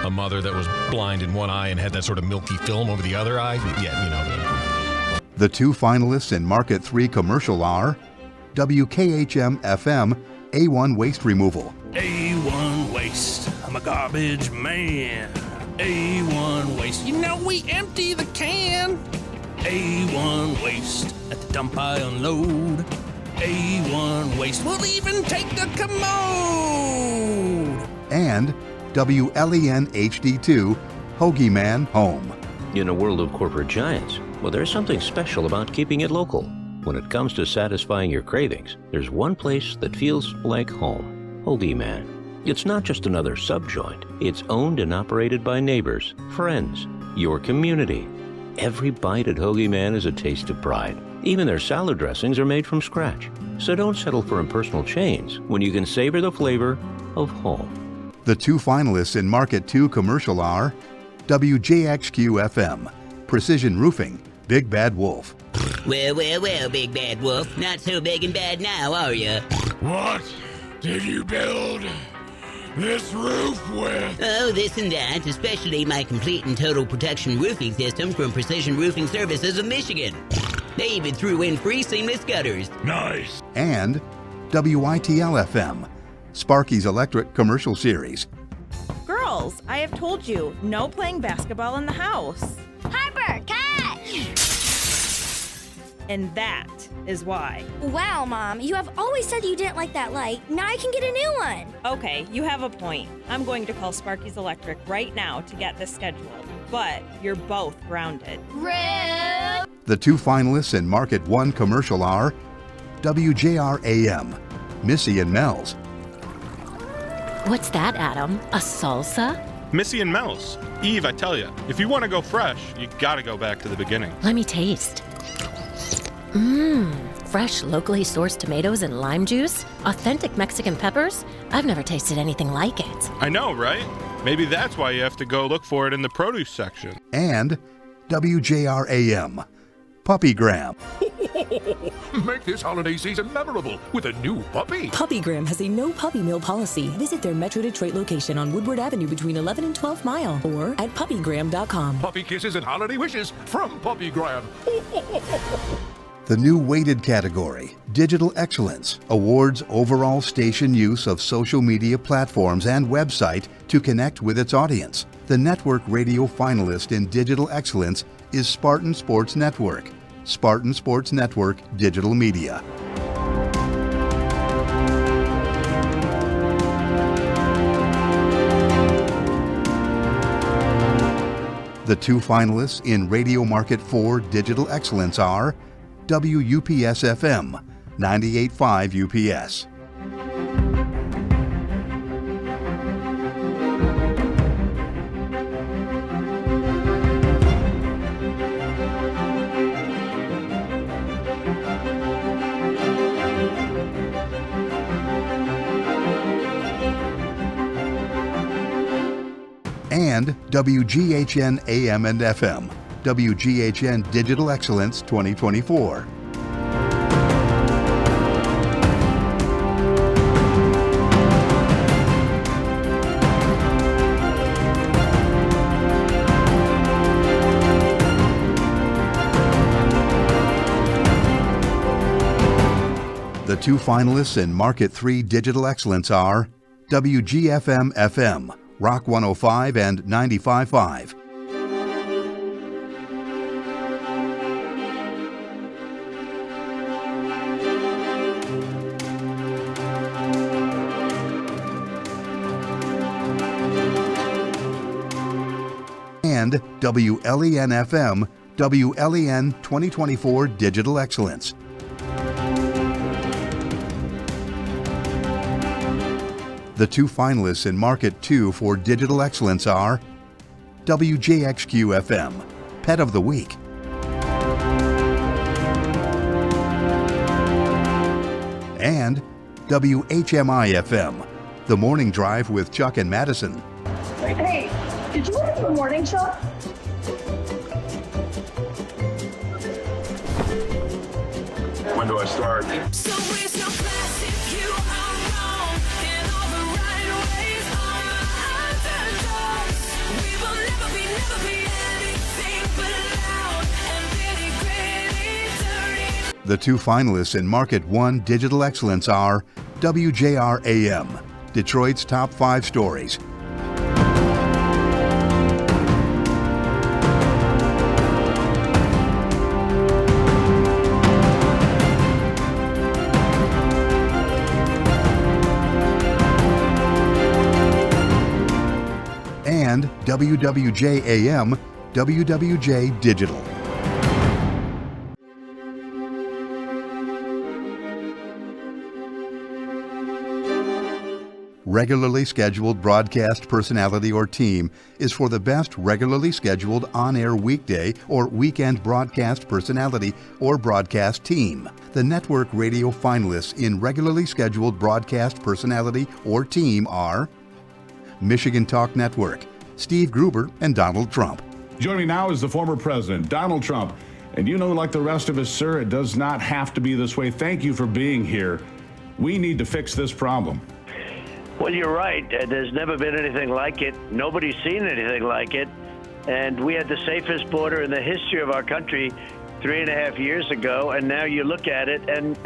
A mother that was blind in one eye and had that sort of milky film over the other eye. Yeah, you know. The 2 finalists in Market 3 Commercial are WKHM-FM, A1 Waste Removal. A1 Waste, I'm a garbage man. A1 Waste, you know we empty the can. A1 Waste, at the dump I unload. A1 Waste, we'll even take the commode. And WLEN HD2, Hoagie Man Home. In a world of corporate giants, Well, there's something special about keeping it local. When it comes to satisfying your cravings, there's one place that feels like home. Hoagie Man. It's not just another sub-joint. It's owned and operated by neighbors, friends, your community. Every bite at Hoagie Man is a taste of pride. Even their salad dressings are made from scratch. So don't settle for impersonal chains when you can savor the flavor of home. The 2 finalists in Market 2 commercial are WJXQ-FM, Precision Roofing, Big Bad Wolf. Well, Big Bad Wolf. Not so big and bad now, are you? What did you build this roof with? Oh, this and that, especially my complete and total protection roofing system from Precision Roofing Services of Michigan. They even threw in free seamless gutters. Nice. And WITL-FM, Sparky's Electric Commercial Series. Girls, I have told you, no playing basketball in the house. Harper, catch! And that is why. Wow, Mom, you have always said you didn't like that light. Now I can get a new one. Okay, you have a point. I'm going to call Sparky's Electric right now to get this scheduled. But you're both grounded. Rude! The 2 finalists in Market 1 commercial are WJR-AM, Missy and Mel's. What's that, Adam? A salsa? Missy and Mel's. Eve, I tell you, if you want to go fresh, you gotta go back to the beginning. Let me taste. Fresh, locally sourced tomatoes and lime juice? Authentic Mexican peppers? I've never tasted anything like it. I know, right? Maybe that's why you have to go look for it in the produce section. And WJR-AM, Puppygram. Make this holiday season memorable with a new puppy. Puppygram has a no puppy mill policy. Visit their Metro Detroit location on Woodward Avenue between 11 and 12 Mile or at puppygram.com. Puppy kisses and holiday wishes from Puppygram. The new weighted category, Digital Excellence, awards overall station use of social media platforms and website to connect with its audience. The network radio finalist in Digital Excellence is Spartan Sports Network, Spartan Sports Network Digital Media. The 2 finalists in Radio Market 4 Digital Excellence are WUPS-FM, 98.5 UPS. And WGHN AM and FM, WGHN Digital Excellence 2024. The 2 finalists in Market 3 Digital Excellence are WGFM-FM, Rock 105 and 95.5. And WLEN-FM, WLEN 2024 Digital Excellence. The 2 finalists in Market 2 for Digital Excellence are WJXQ-FM, Pet of the Week. And WHMI-FM, The Morning Drive with Chuck and Madison. Hey, did you want to do a morning, Chuck? When do I start? The 2 finalists in Market 1 Digital Excellence are WJR-AM, Detroit's top 5 stories. And WWJ-AM, WWJ Digital. regularly scheduled broadcast personality or team is for the best regularly scheduled on-air weekday or weekend broadcast personality or broadcast team. The network radio finalists in regularly scheduled broadcast personality or team are Michigan Talk Network, Steve Gruber and Donald Trump. Joining me now is the former president, Donald Trump. And you know, like the rest of us, sir, it does not have to be this way. Thank you for being here. We need to fix this problem. Well, you're right. There's never been anything like it. Nobody's seen anything like it. And we had the safest border in the history of our country 3.5 years ago. And now you look at it, and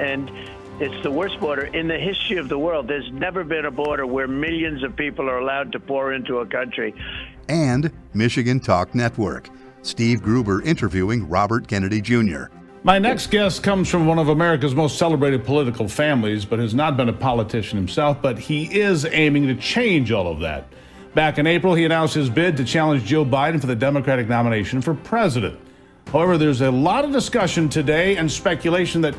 it's the worst border in the history of the world. There's never been a border where millions of people are allowed to pour into a country. And Michigan Talk Network, Steve Gruber interviewing Robert Kennedy Jr. My next guest comes from one of America's most celebrated political families, but has not been a politician himself, but he is aiming to change all of that. Back in April, he announced his bid to challenge Joe Biden for the Democratic nomination for president. However, there's a lot of discussion today and speculation that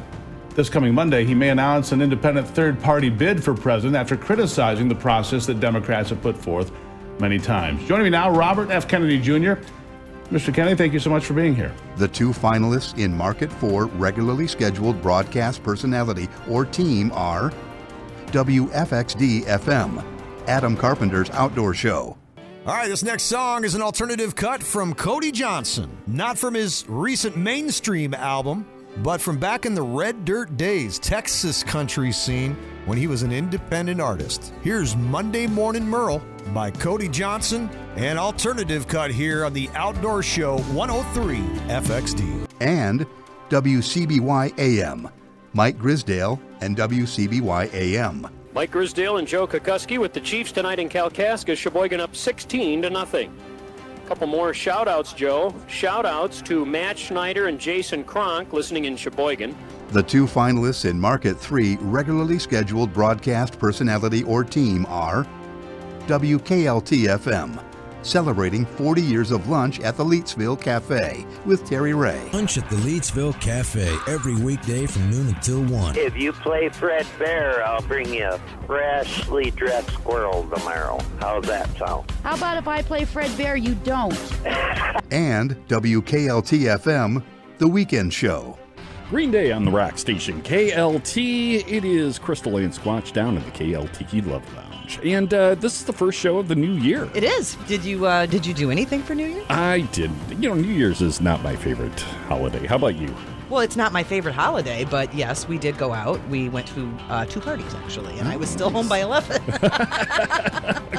this coming Monday, he may announce an independent third-party bid for president after criticizing the process that Democrats have put forth many times. Joining me now, Robert F. Kennedy Jr. Mr. Kennedy, thank you so much for being here. The two finalists in Market 4 regularly scheduled broadcast personality or team are WFXD-FM, Adam Carpenter's outdoor show. All right, this next song is an alternative cut from Cody Johnson. Not from his recent mainstream album, but from back in the Red Dirt days, Texas country scene, when he was an independent artist. Here's Monday Morning Merle by Cody Johnson, an alternative cut here on the Outdoor Show 103 FXD. And WCBY AM, Mike Grisdale and WCBY AM. Mike Grisdale and Joe Kukuski with the Chiefs tonight in Kalkaska, Sheboygan up 16-0. Couple more shout-outs, Joe. Shout-outs to Matt Schneider and Jason Kronk listening in Sheboygan. The two finalists in Market 3 regularly scheduled broadcast personality or team are WKLT-FM, celebrating 40 years of lunch at the Leetsville Cafe with Terry Ray. Lunch at the Leetsville Cafe every weekday from noon until 1. If you play Fred Bear, I'll bring you a freshly dressed squirrel tomorrow. How's that sound? How about if I play Fred Bear, you don't? And WKLT-FM, The Weekend Show. Green Day on the rock station KLT. It is Crystal and Squatch down in the KLT Love Lounge. And this is the first show of the new year. It is. Did you do anything for New Year? I didn't. You know, New Year's is not my favorite holiday. How about you? Well, it's not my favorite holiday, but yes, we did go out. We went to 2 parties, actually, and I was still home by 11.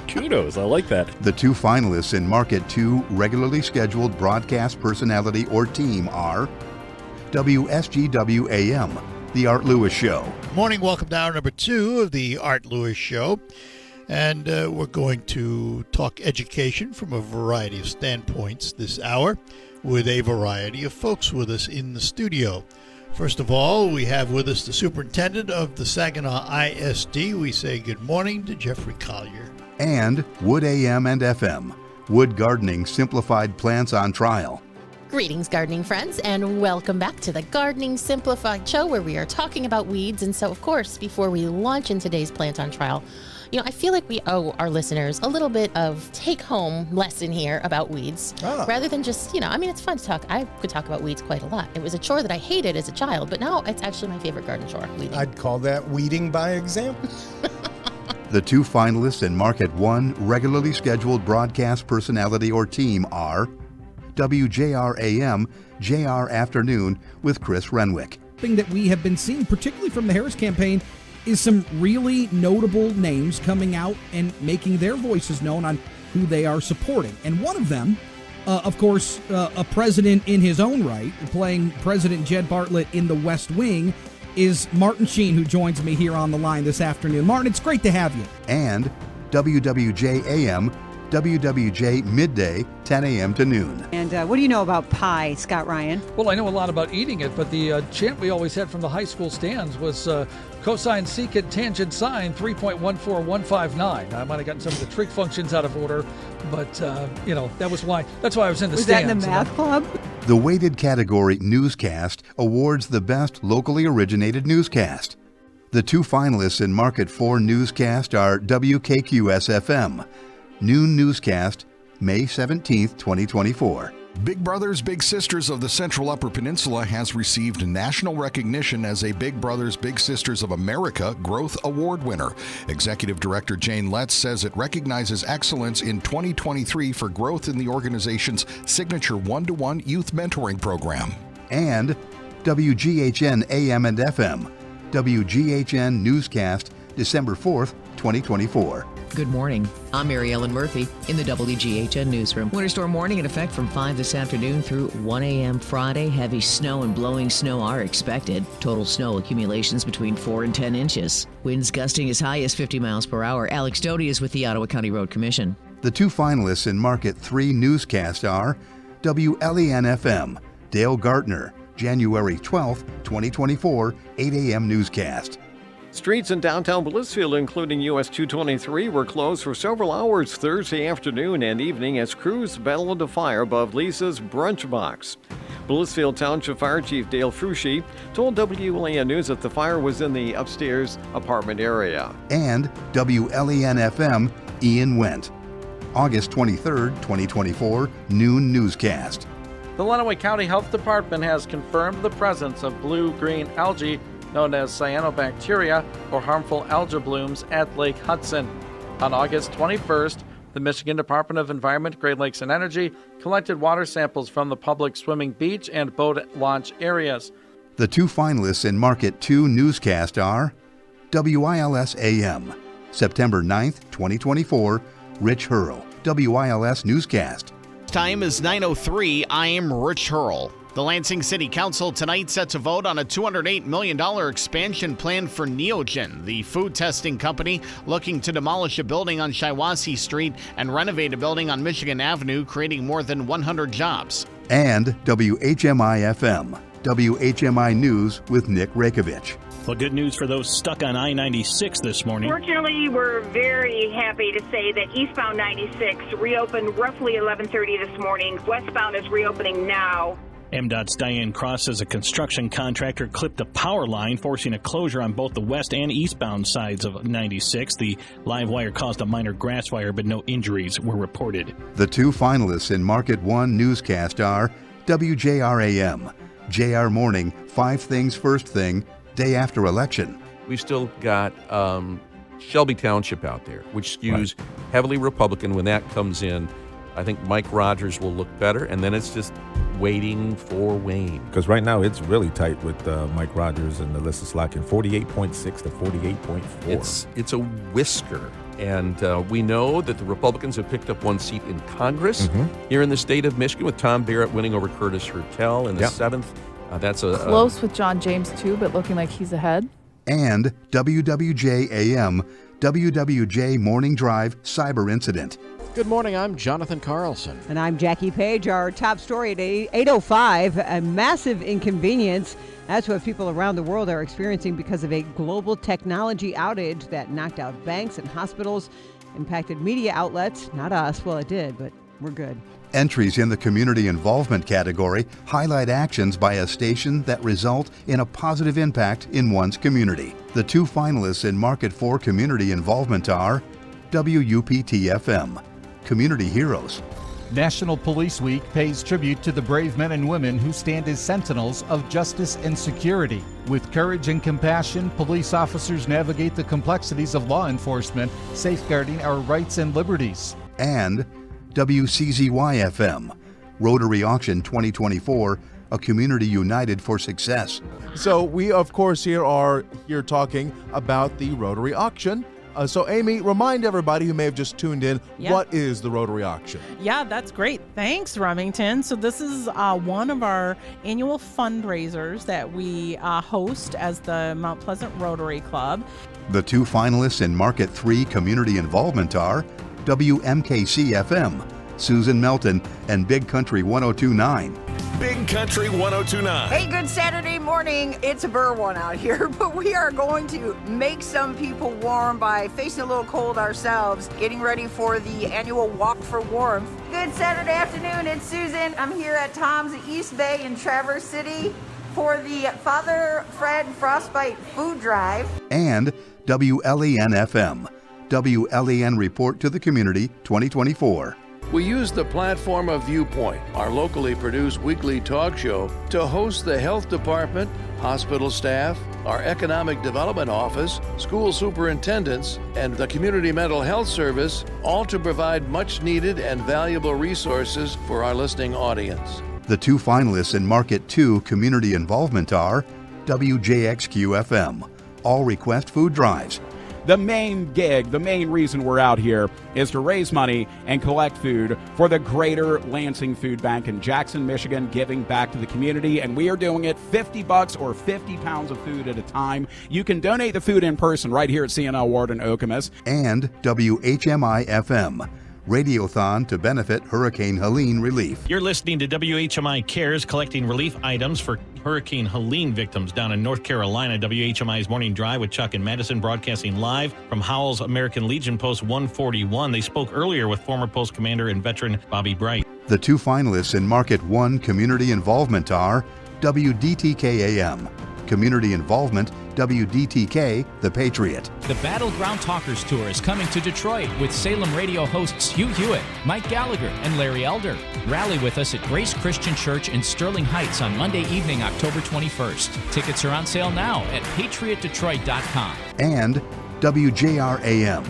Kudos. I like that. The two finalists in Market 2 regularly scheduled broadcast personality or team are WSGW-AM, The Art Lewis Show. Morning, welcome to hour number 2 of The Art Lewis Show. And we're going to talk education from a variety of standpoints this hour with a variety of folks with us in the studio. First of all, we have with us the superintendent of the Saginaw ISD. We say good morning to Jeffrey Collier. And Wood AM and FM, Wood Gardening Simplified Plants on Trial. Greetings, gardening friends, and welcome back to the Gardening Simplified Show, where we are talking about weeds. And so, of course, before we launch in today's plant on trial, I feel like we owe our listeners a little bit of take-home lesson here about weeds, rather than just, it's fun to talk. I could talk about weeds quite a lot. It was a chore that I hated as a child, but now it's actually my favorite garden chore, weeding. I'd call that weeding by example. The two finalists in Market 1 regularly scheduled broadcast personality or team are WJR-AM, JR Afternoon with Chris Renwick. Thing that we have been seeing, particularly from the Harris campaign, is some really notable names coming out and making their voices known on who they are supporting. And one of them, of course, a president in his own right, playing President Jed Bartlett in the West Wing, is Martin Sheen, who joins me here on the line this afternoon. Martin, it's great to have you. And WWJ-AM, WWJ Midday, 10 a.m. to noon. And what do you know about pie, Scott Ryan? Well, I know a lot about eating it, but the chant we always had from the high school stands was cosine, secant, tangent, sine, 3.14159. I might have gotten some of the trig functions out of order, but, that's why I was in the stands. Was that in the math club? The weighted category Newscast awards the best locally originated newscast. The two finalists in Market 4 Newscast are WKQS-FM, Noon Newscast, May 17, 2024. Big Brothers Big Sisters of the Central Upper Peninsula has received national recognition as a Big Brothers Big Sisters of America Growth Award winner. Executive Director Jane Letts says it recognizes excellence in 2023 for growth in the organization's signature one-to-one youth mentoring program. And WGHN AM and FM, WGHN Newscast, December 4th, 2024. Good morning. I'm Mary Ellen Murphy in the WGHN newsroom. Winter storm warning in effect from 5 this afternoon through 1 a.m. Friday. Heavy snow and blowing snow are expected. Total snow accumulations between 4 and 10 inches. Winds gusting as high as 50 miles per hour. Alex Doty is with the Ottawa County Road Commission. The two finalists in Market 3 Newscast are WLEN-FM, Dale Gartner, January 12th, 2024, 8 a.m. newscast. Streets in downtown Blissfield, including US 223, were closed for several hours Thursday afternoon and evening as crews battled a fire above Lisa's Brunch Box. Blissfield Township Fire Chief Dale Frushi told WLEN News that the fire was in the upstairs apartment area. And WLEN-FM, Ian Wendt, August 23rd, 2024, Noon Newscast. The Lenawee County Health Department has confirmed the presence of blue-green algae known as cyanobacteria or harmful algae blooms at Lake Hudson. On August 21st, the Michigan Department of Environment, Great Lakes and Energy collected water samples from the public swimming beach and boat launch areas. The two finalists in Market 2 Newscast are WILS-AM, September 9th, 2024, Rich Hurl, WILS Newscast. Time is 9:03. I am Rich Hurl. The Lansing City Council tonight set to vote on a $208 million expansion plan for Neogen, the food testing company looking to demolish a building on Shiawassee Street and renovate a building on Michigan Avenue, creating more than 100 jobs. And WHMI-FM, WHMI News with Nick Rakovich. Well, good news for those stuck on I-96 this morning. Fortunately, we're very happy to say that eastbound 96 reopened roughly 11:30 this morning. Westbound is reopening now. MDOT's Diane Cross says a construction contractor clipped a power line, forcing a closure on both the west and eastbound sides of 96. The live wire caused a minor grass fire, but no injuries were reported. The two finalists in Market 1 Newscast are WJRAM, JR Morning, 5 Things First Thing, day after election. We've still got Shelby Township out there, which skews heavily Republican. When that comes in, I think Mike Rogers will look better, and then it's just waiting for Wayne. Because right now it's really tight with Mike Rogers and Alyssa Slotkin, 48.6 to 48.4. It's a whisker. And we know that the Republicans have picked up one seat in Congress here in the state of Michigan, with Tom Barrett winning over Curtis Hertel in the 7th. That's close with John James, too, but looking like he's ahead. And WWJ-AM, WWJ Morning Drive Cyber Incident. Good morning, I'm Jonathan Carlson. And I'm Jackie Page. Our top story at 8:05, a massive inconvenience. That's what people around the world are experiencing because of a global technology outage that knocked out banks and hospitals, impacted media outlets. Not us. Well, it did, but we're good. Entries in the community involvement category highlight actions by a station that result in a positive impact in one's community. The two finalists in Market 4 community involvement are WUPT-FM, Community Heroes. National Police Week pays tribute to the brave men and women who stand as sentinels of justice and security. With courage and compassion, police officers navigate the complexities of law enforcement, safeguarding our rights and liberties. And WCZY-FM, Rotary Auction 2024, a community united for success. So we, of course, are here talking about the Rotary Auction. So, Amy, remind everybody who may have just tuned in, what is the Rotary Auction? Yeah, that's great. Thanks, Remington. So this is one of our annual fundraisers that we host as the Mount Pleasant Rotary Club. The two finalists in Market 3 community involvement are WMKC-FM, Susan Melton, and Big Country 102.9. Big Country 102.9. Hey, good Saturday morning. It's a burr one out here, but we are going to make some people warm by facing a little cold ourselves, getting ready for the annual Walk for Warmth. Good Saturday afternoon. It's Susan. I'm here at Tom's East Bay in Traverse City for the Father Fred Frostbite Food Drive. And WLEN-FM, WLEN Report to the Community 2024. We use the platform of Viewpoint, our locally produced weekly talk show, to host the health department, hospital staff, our economic development office, school superintendents, and the community mental health service, all to provide much needed and valuable resources for our listening audience. The two finalists in Market 2 Community Involvement are WJXQ-FM, All Request Food Drives. The main gig, the main reason we're out here is to raise money and collect food for the Greater Lansing Food Bank in Jackson, Michigan, giving back to the community. And we are doing it $50 or 50 pounds of food at a time. You can donate the food in person right here at CNL Ward in Okemos. And WHMI-FM, Radiothon to benefit Hurricane Helene relief. You're listening to WHMI Cares, collecting relief items for Hurricane Helene victims down in North Carolina. WHMI's Morning Drive with Chuck and Madison, broadcasting live from Howell's American Legion Post 141. They spoke earlier with former post commander and veteran Bobby Bright. The two finalists in Market 1 Community Involvement are WDTK-AM, Community Involvement, WDTK, The Patriot. The Battleground Talkers Tour is coming to Detroit with Salem radio hosts Hugh Hewitt, Mike Gallagher, and Larry Elder. Rally with us at Grace Christian Church in Sterling Heights on Monday evening, October 21st. Tickets are on sale now at patriotdetroit.com. And WJR-AM,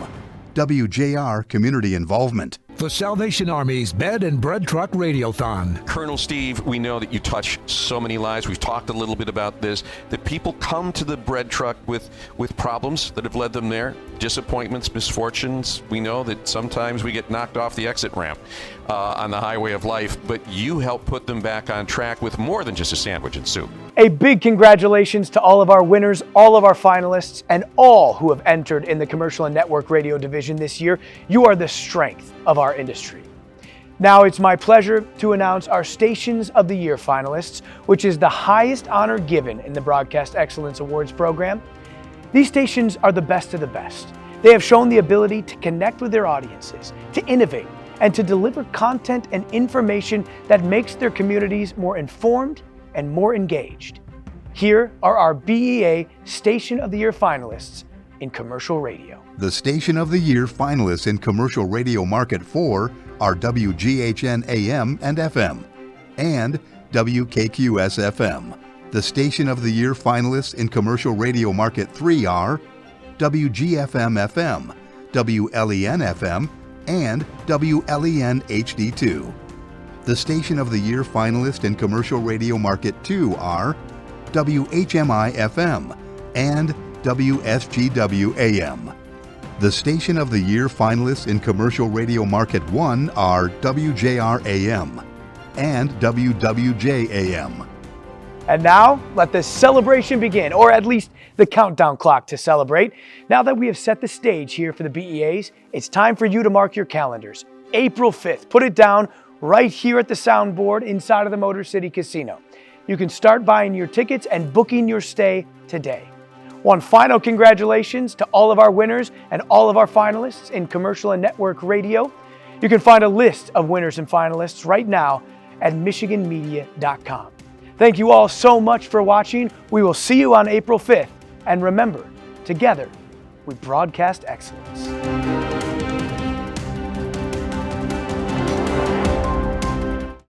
WJR Community Involvement. The Salvation Army's Bed and Bread Truck Radiothon. Colonel Steve, we know that you touch so many lives. We've talked a little bit about this, that people come to the bread truck with problems that have led them there, disappointments, misfortunes. We know that sometimes we get knocked off the exit ramp on the highway of life, but you help put them back on track with more than just a sandwich and soup. A big congratulations to all of our winners, all of our finalists, and all who have entered in the commercial and network radio division this year. You are the strength of our industry. Now it's my pleasure to announce our Stations of the Year finalists, which is the highest honor given in the Broadcast Excellence Awards program. These stations are the best of the best. They have shown the ability to connect with their audiences, to innovate, and to deliver content and information that makes their communities more informed and more engaged. Here are our BEA Station of the Year finalists in commercial radio. The Station of the Year finalists in Commercial Radio Market 4 are WGHN AM and FM and WKQS FM. The Station of the Year finalists in Commercial Radio Market 3 are WGFM FM, WLEN FM, and WLEN HD2. The Station of the Year finalists in Commercial Radio Market 2 are WHMI FM and WSGW AM. The Station of the Year finalists in Commercial Radio Market 1 are WJR AM and WWJ AM. And now, let the celebration begin, or at least the countdown clock to celebrate. Now that we have set the stage here for the BEAs, it's time for you to mark your calendars. April 5th, put it down right here at the soundboard inside of the Motor City Casino. You can start buying your tickets and booking your stay today. One final congratulations to all of our winners and all of our finalists in commercial and network radio. You can find a list of winners and finalists right now at michiganmedia.com. Thank you all so much for watching. We will see you on April 5th. And remember, together, we broadcast excellence.